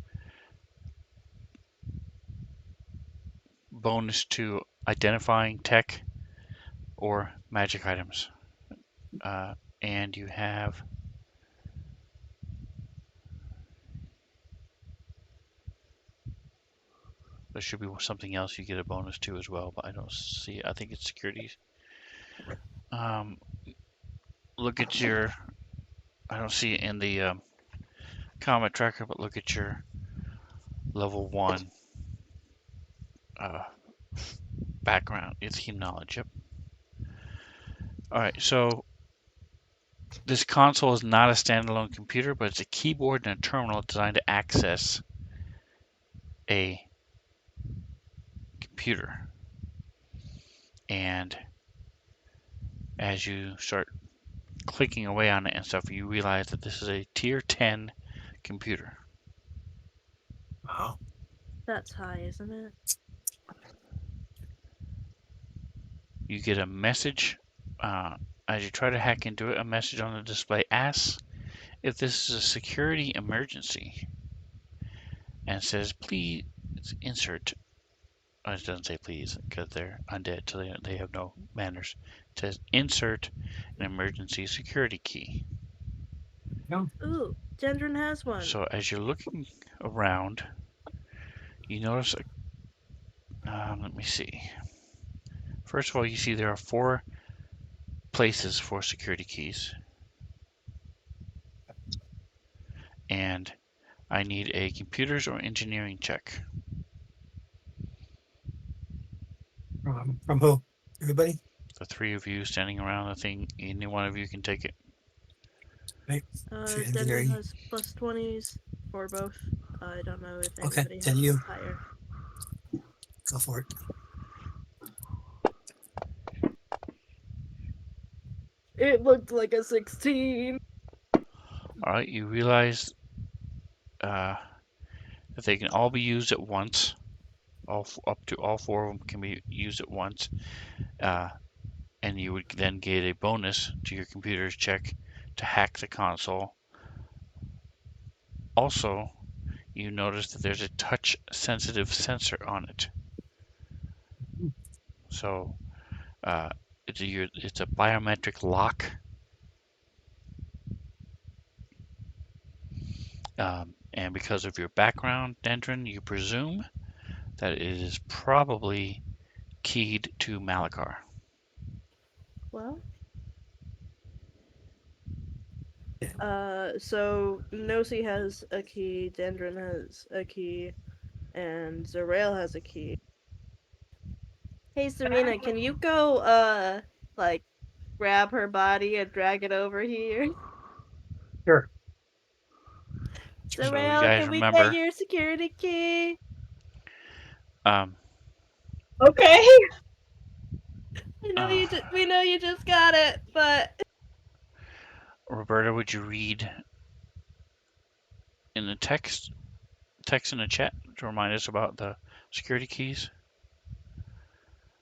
bonus to identifying tech or magic items, and you have there should be something else you get a bonus to as well, but I don't see it. I think it's security. Um, look at your. I don't see it in the combat tracker, but look at your level 1 uh, background. It's team knowledge. Yep. All right. So this console is not a standalone computer, but it's a keyboard and a terminal designed to access a computer. And as you start clicking away on it and stuff, you realize that this is a tier 10 computer. Wow. That's high, isn't it? You get a message as you try to hack into it. A message on the display asks if this is a security emergency and says, please insert. It doesn't say please because they're undead, so they have no manners. It says insert an emergency security key. Yeah. Ooh, Gendron has one. So as you're looking around, you notice, let me see. First of all, you see there are 4 places for security keys, and I need a computers or engineering check. From who? Everybody? The 3 of you standing around the thing, any one of you can take it. Right. See, Dendron engineering. has +20s for both. I don't know if Okay. anybody Then has you higher. go for it. It looked like a 16. All right, you realize uh, that they can all be used at once. Up to all 4 of them can be used at once, uh, and you would then get a bonus to your computer's check to hack the console. Also, you notice that there's a touch-sensitive sensor on it. So it's a biometric lock, and because of your background, Dendron, you presume that it is probably keyed to Malachar. Well, Yeah. so Nosy has a key, Dendron has a key, and Zorail has a key. Hey, Serena, can you go, like, grab her body and drag it over here? Sure. So you Zorail, guys can we get remember, your security key? um, Okay. uh, We know you just got it, but Roberta, would you read in the text in the chat to remind us about the security keys?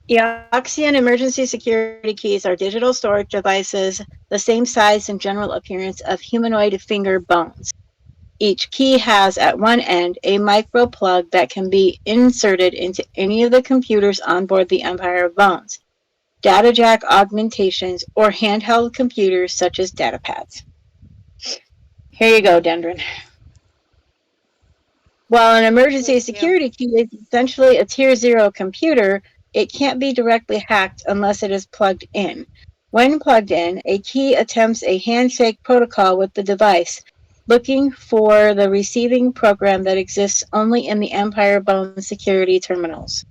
Eoxian emergency security keys are digital storage devices the same size and general appearance of humanoid finger bones. Each key has at one end a micro plug that can be inserted into any of the computers on board the Empire of Bones. data jack augmentations, or handheld computers such as datapads. Here you go, Dendron. While an emergency Thank you. security key is essentially a tier 0 computer, it can't be directly hacked unless it is plugged in. When plugged in, a key attempts a handshake protocol with the device, looking for the receiving program that exists only in the Empire Bone security terminals.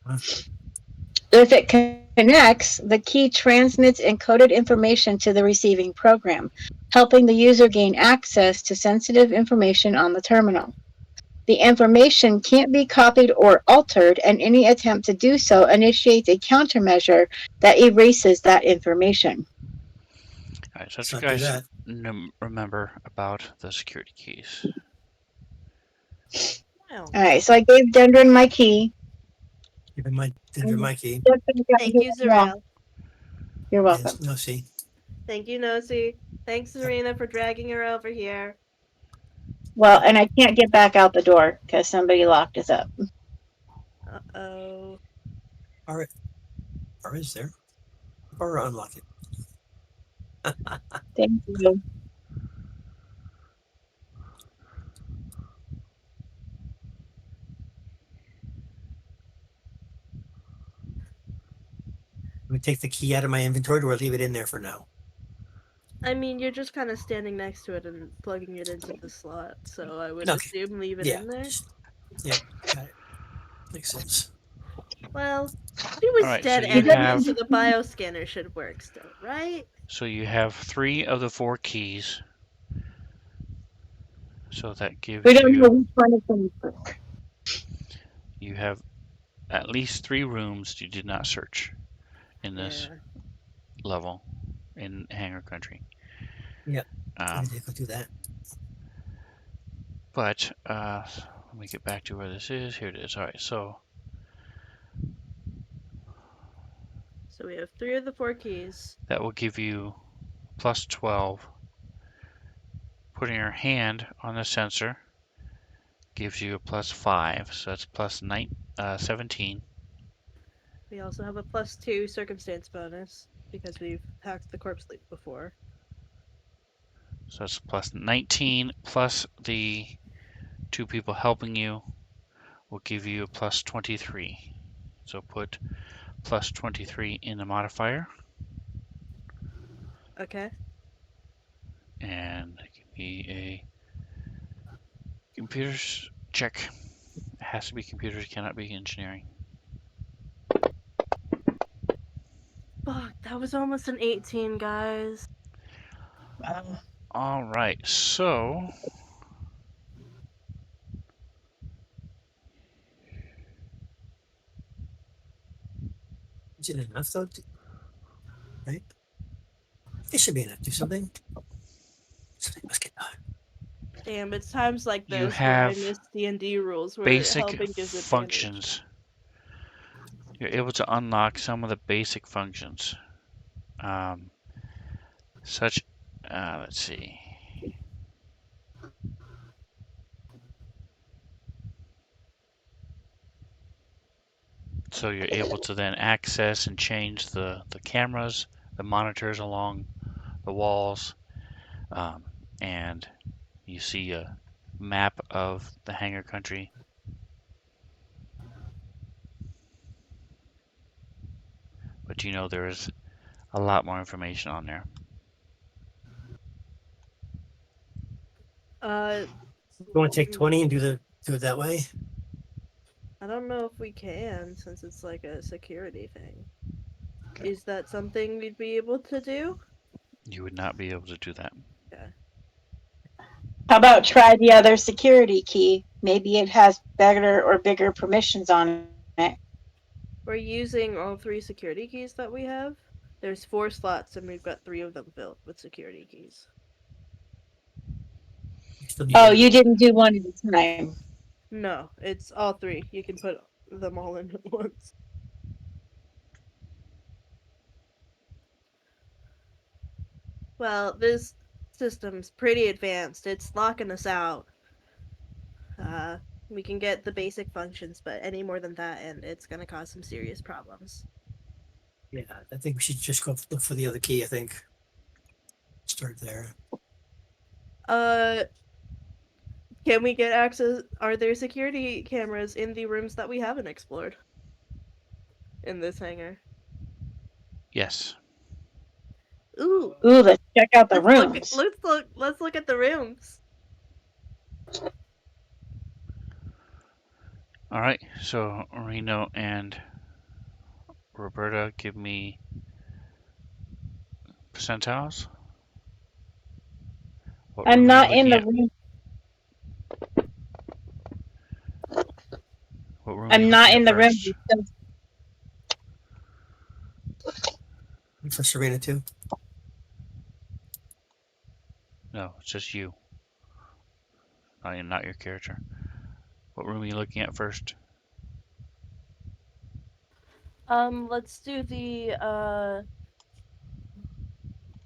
Huh. If it connects, the key transmits encoded information to the receiving program, helping the user gain access to sensitive information on the terminal. The information can't be copied or altered, and any attempt to do so initiates a countermeasure that erases that information. All right, so Let's what you not do guys that. remember about the security keys. Well, All right, so I gave Dendron my key. Give him my Denver And Mikey. just gonna get thank here you, as well. Zarel. You're Yes, welcome. no, see. Thank you, Nosy. Thanks, Yep, Serena, for dragging her over here. Well, yep. and I can't get back out the door because somebody locked us up. Uh-oh. All right. Or is there? Or unlock it. Thank you. Let me take the key out of my inventory or leave it in there for now. I mean, you're just kind of standing next to it and plugging it into the slot, so I would Okay. assume leave it Yeah. in there. Just, yep. Got it. Makes sense. Well, she All was right, so dead you anyway, have so the bioscanner should work still, right? three of the four keys. So that We gives don't know you which one is going to work. you have at least three rooms you did not search in this Yeah. level in Hangar Country. Yep. I Um, did go do that. but let me get back to where this is. Here it is. All right, so So we have three of the four keys. that will give you plus 12. Putting your hand on the sensor gives you a plus 5, so that's plus 17. We also have a +2 circumstance bonus because we've hacked the corpse leak before. So that's plus 19 plus the two people helping you will give you a plus 23. So put plus 23 in the modifier Okay. and give me a computers check. It has to be computers, cannot be engineering. Fuck, that was almost an 18, guys. All right, so Is it enough though? Right? It should be enough. Do something. Something must get done. Damn, it's times like you this where I have miss D&D rules where basic helping gives advantage. functions. You're able to unlock some of the basic functions. Um, such, let's see. So you're able to then access and change the cameras, the monitors along the walls, um, and you see a map of the hangar country. But you know there's a lot more information on there. Uh, You want to take mm, 20 and do it that way? I don't know if we can since it's like a security thing. Is that something we'd be able to do? You would not be able to do that. Yeah. How about try the other security key? Maybe it has better or bigger permissions on it. We're using all three security keys that we have. There's 4 slots and we've got 3 of them filled with security keys. You still need Oh, one. you didn't do one at a time. No, it's all 3. You can put them all in at once. Well, this system's pretty advanced. It's locking us out. We can get the basic functions, but any more than that, and it's gonna cause some serious problems. Yeah, I think we should just go look for the other key. I think start there. Uh, can we get access? Are there security cameras in the rooms that we haven't explored in this hangar? Yes. Ooh, Ooh, let's check out the let's look. rooms. Let's look at the rooms. All right. So Reno and Roberta, give me percentiles. What I'm room are you not in looking the at? room. What room are you I'm not looking at in the room. first? For Serena too. No, it's just you, not your character. What room are you looking at first? Let's do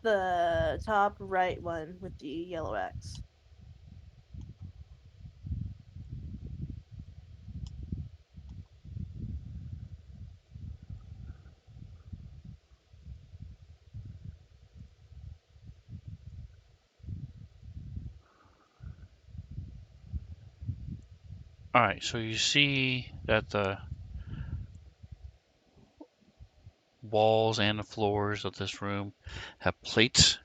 the top right one with the yellow X. All right. So you see that the walls and the floors of this room have plates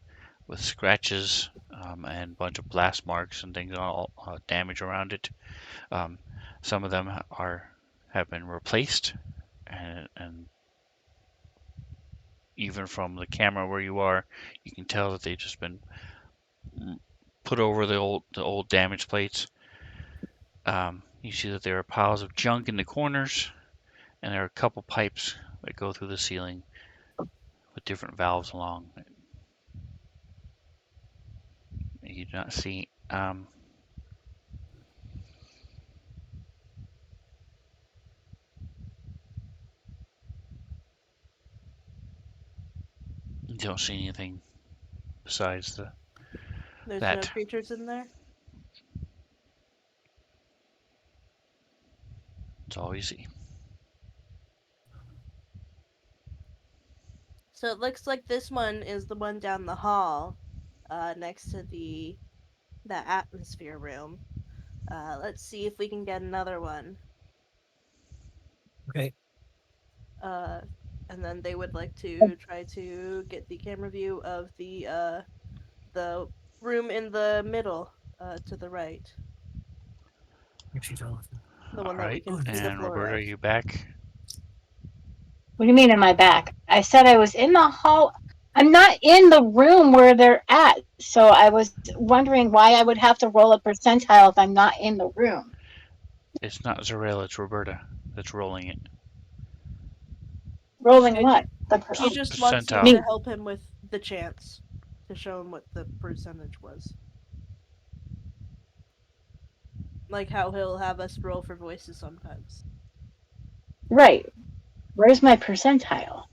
with scratches and a bunch of blast marks and things all damage around it. Um, some of them have been replaced, and even from the camera where you are, you can tell that they've just been put over the old damaged plates. You see that there are piles of junk in the corners, and there are a couple pipes that go through the ceiling with different valves along. You do not see. You don't see anything besides There's no that. creatures in there. It's all you see. So it looks like this one is the one down the hall, next to the atmosphere room. Let's see if we can get another one. Okay. Uh, and then they would like to try to get the camera view of the room in the middle, to the right, If she's on. the All one that we right. can Oh, see the And floor Roberta, are of. you back? What do you mean in my back? I said I was in the hall. I'm not in the room where they're at. So I was wondering why I would have to roll a percentile if I'm not in the room. It's not Zarela, it's Roberta that's rolling it. Rolling what? The He just wants you Percentile. to me. help him with the chance to show him what the percentage was. Like how he'll have us roll for voices sometimes. Right. Where's my percentile?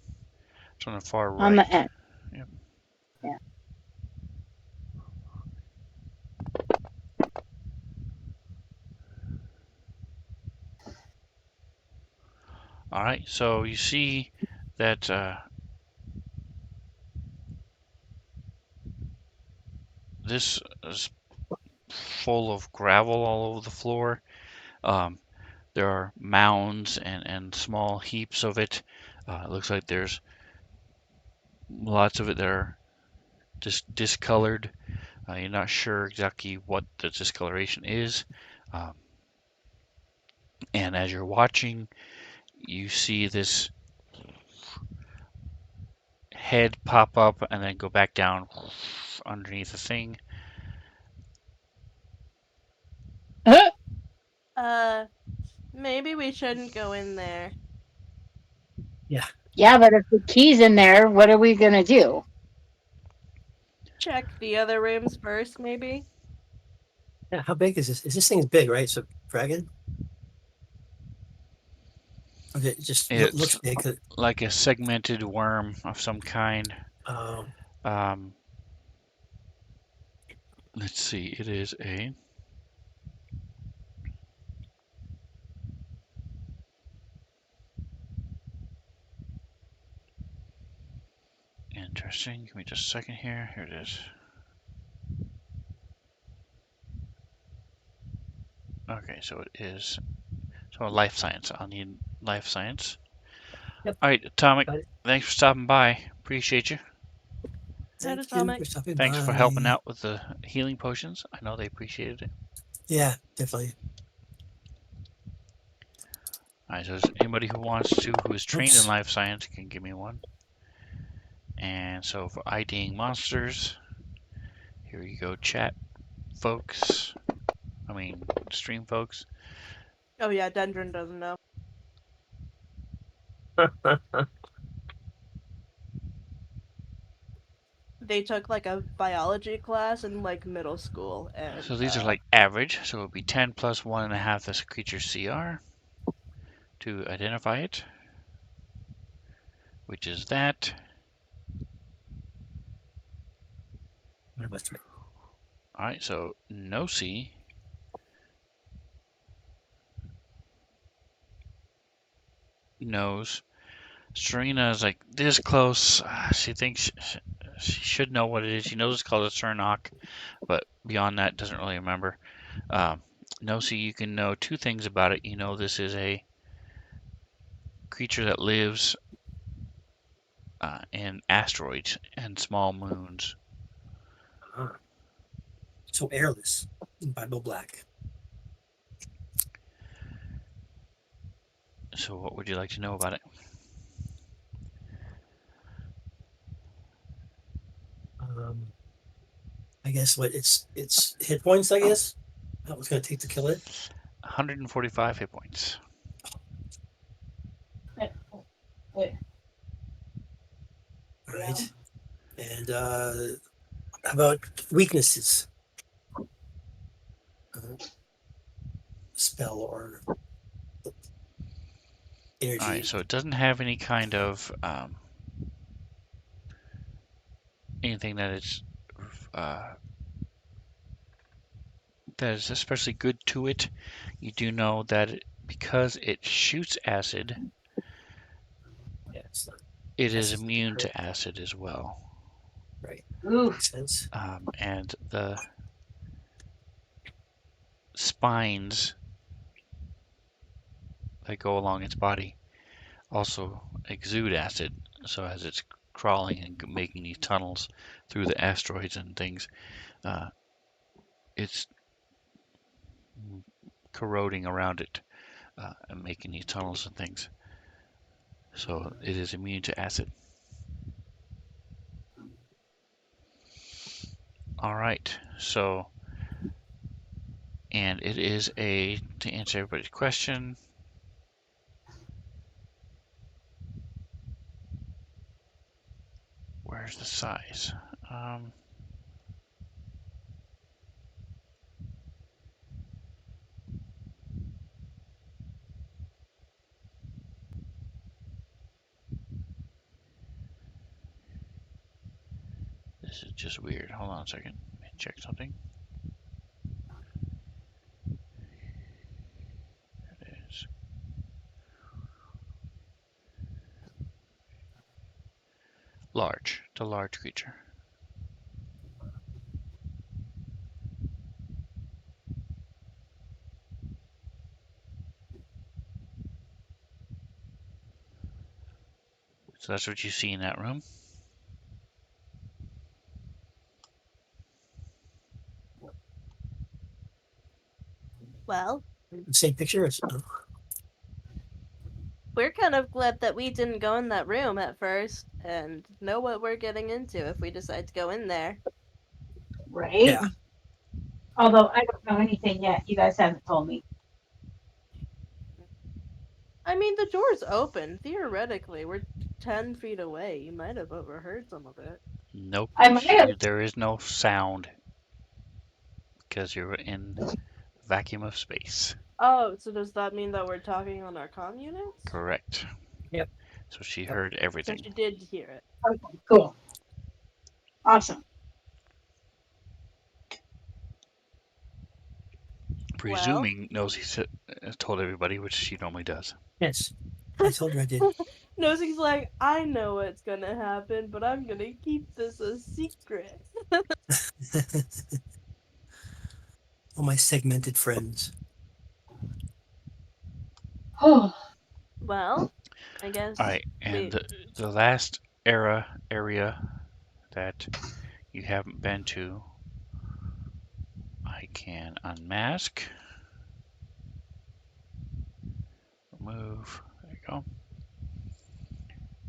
It's on the far On the right. end. Yep. Yeah. All right. So you see that this is full of gravel all over the floor. Um, there are mounds and small heaps of it. It looks like there's lots of it that are just discolored. You're not sure exactly what the discoloration is. Um, and as you're watching, you see this head pop up and then go back down underneath the thing. Uh, maybe we shouldn't go in there. yeah. Yeah, but if the key's in there, what are we going to do? Check the other rooms first, maybe? Yeah. How big is this? Is this thing big, right? So dragon? Okay, it just looks It's big. like a segmented worm of some kind. Um, Um, let's see, it is a Interesting. Give me just a second here. Here it is. Okay, so it is. So life science. I'll need life science. Yep. All right, Atomic. Got it. Thanks for stopping by. Appreciate you. Thank you Atomic. for stopping Thanks for helping by. out with the healing potions. I know they appreciated it. Yeah, definitely. All right, so anybody who wants to, who is trained in Oops. life science, can give me one. And so for IDing monsters, here you go, chat folks. I mean, stream folks. Oh yeah, Dendron doesn't know. They took like a biology class in like middle school, So and these are like average. So it would be 10 plus 1.5 as a creature CR to identify it, which is that. All right, so no C knows. Serena is like this close. She thinks she should know what it is. She knows it's called a Cernok, but beyond that, doesn't really remember. No C, you can know two things about it. You know this is a creature that lives in asteroids and small moons. So airless in Bible Black. So what would you like to know about it? I guess what it's hit points. I guess that was going to take to kill it. 145 hit points. All right. And how about weaknesses? Spell or All right, energy. so it doesn't have any kind of anything uh, that is especially good to it. You do know that because it shoots acid, Yeah, it's not. it is That's immune correct. to acid as well. Right. Oof. Makes sense. And the spines that go along its body also exude acid. So as it's crawling and making these tunnels through the asteroids and things, uh, it's corroding around it and making these tunnels and things. So it is immune to acid. All right. So, and it is to answer everybody's question, where's the size? Um, this is just weird. Hold on a second. Let me check something. It is large. It's a large creature. So that's what you see in that room. well, Same picture. we're kind of glad that we didn't go in that room at first and know what we're getting into if we decide to go in there. Right? Yeah. Although I don't know anything yet. You guys haven't told me. I mean, the door's open. Theoretically, we're 10 feet away. You might have overheard some of it. Nope. I might have. There is no sound because you're in vacuum of space. Oh, so does that mean that we're talking on our comm units? Correct. Yep. So she Yep. heard So everything. she did hear it. Okay, cool. Awesome. Well, Presuming Nosy told everybody, which she normally does. Yes. I told her I did. Nosey's like, I know what's gonna happen, but I'm gonna keep this a secret. All my segmented friends. Oh, Well, I All guess right, and we. the last area that you haven't been to, I can unmask, remove. There you go.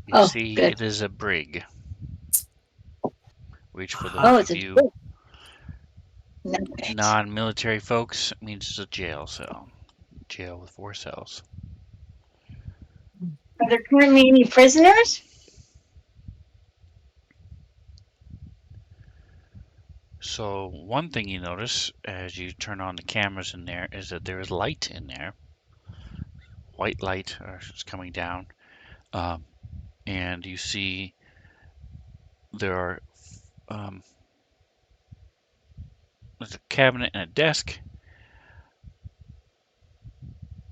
You oh, see, good. it is a brig, which for Oh, those Ha! it's of a you joke. Nice. non-military folks, it means it's a jail cell. Jail with 4 cells. Are there currently any prisoners? So one thing you notice as you turn on the cameras in there is that there is light in there, white light is coming down, um, and you see there are um, there's a cabinet and a desk,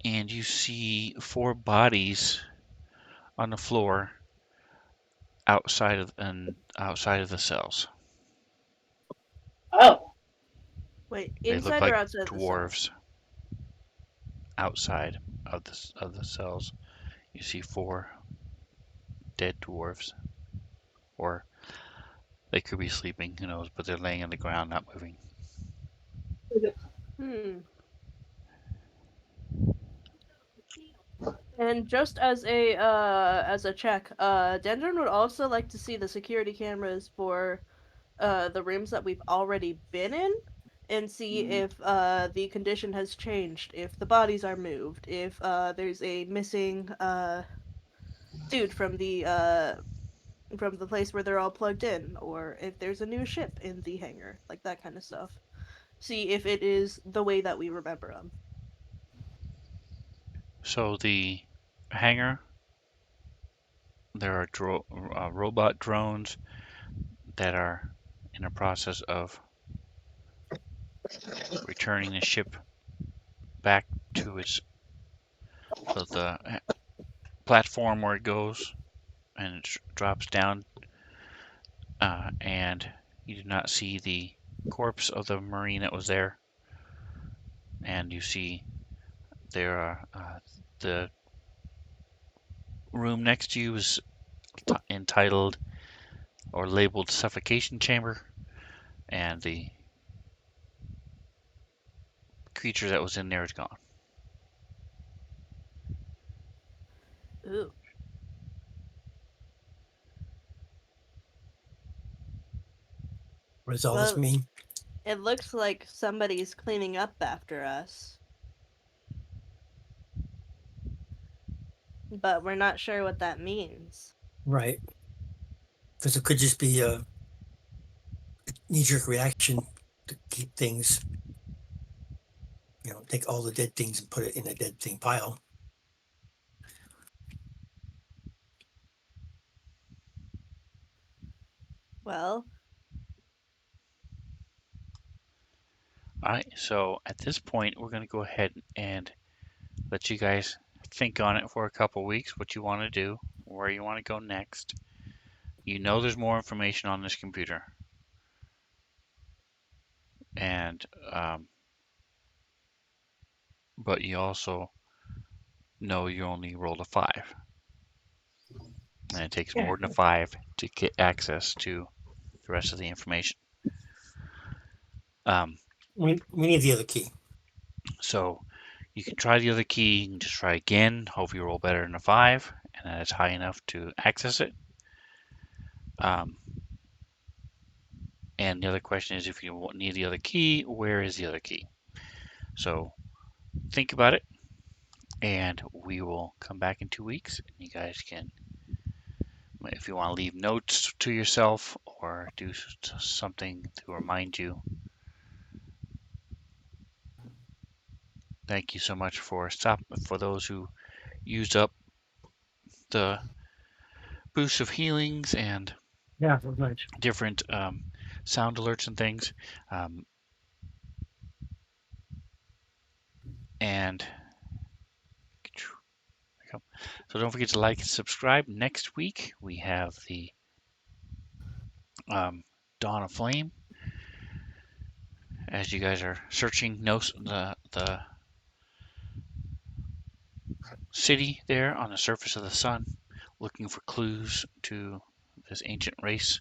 and you see 4 bodies on the floor outside of the cells. Oh, Wait, They look inside or like outside the cells? dwarves outside of the cells. You see 4 dead dwarves, or they could be sleeping, who knows? But they're laying on the ground, not moving. Hmm. And just as a check, Dendron would also like to see the security cameras for the rooms that we've already been in and see if the condition has changed, if the bodies are moved, if there's a missing dude from the place where they're all plugged in, or if there's a new ship in the hangar, like that kind of stuff. See if it is the way that we remember them. So the hangar, there are robot drones that are in a process of returning the ship back to its so the platform where it goes and it drops down, and you do not see the corpse of the marine that was there, and you see there are the room next to you is entitled or labeled suffocation chamber, and the creature that was in there is gone. Ooh. What does all this Well, mean? it looks like somebody's cleaning up after us, but we're not sure what that means. Right. Because it could just be a knee jerk reaction to keep things, take all the dead things and put it in a dead thing pile. Well, All right, so at this point, we're going to go ahead and let you guys think on it for a couple weeks, what you want to do, where you want to go next. You know there's more information on this computer, and but you also know you only rolled a 5, and it takes yeah. more than a 5 to get access to the rest of the information. Um, We need the other key. so you can try the other key, you can just try again, hope you roll better than a 5, and that it's high enough to access it. Um, and the other question is, if you need the other key, where is the other key? So think about it, and we will come back in 2 weeks. And you guys can, if you want to leave notes to yourself or do something to remind you. Thank you so much for those who used up the boost of healings and Yeah, very much. different sound alerts and things. Um, and So don't forget to like and subscribe. Next week we have the Dawn of Flame. As you guys are searching the city there on the surface of the sun, looking for clues to this ancient race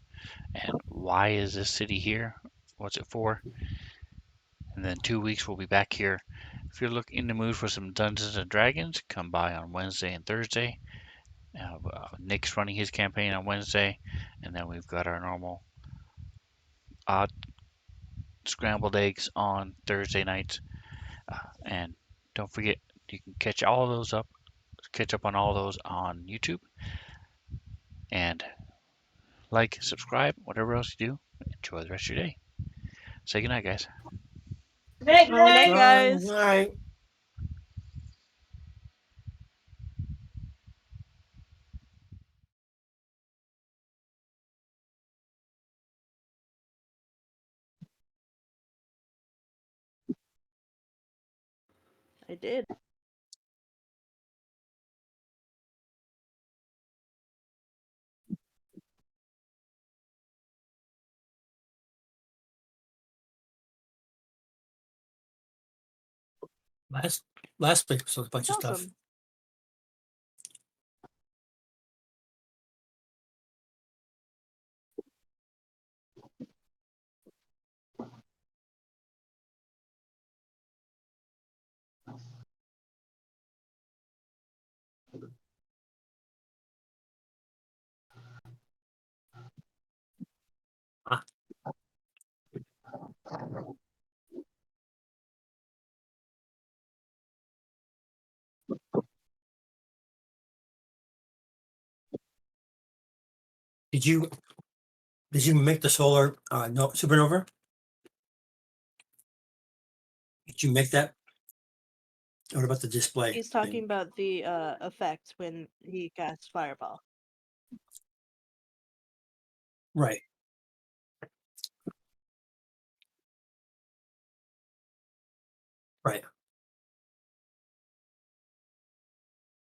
and why is this city here? What's it for? And then 2 weeks we'll be back here. If you're looking in the mood for some Dungeons and Dragons, come by on Wednesday and Thursday. Nick's running his campaign on Wednesday, and then we've got our normal odd scrambled eggs on Thursday nights. And don't forget, you can catch up on all those on YouTube. And like, subscribe, whatever else you do. Enjoy the rest of your day. Say goodnight, guys. Good Good night, night. guys. All right. I did. Last week was a bunch That's of stuff. awesome. Ah, Did you make the solar no supernova? Did you make that? What about the display He's talking thing? about the effect when he casts Fireball. Right. Right.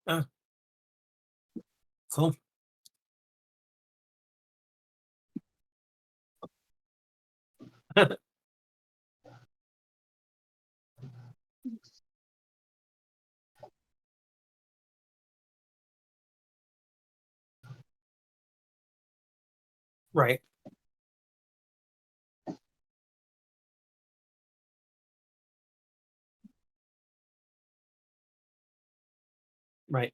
Ah, cool. Right. Right.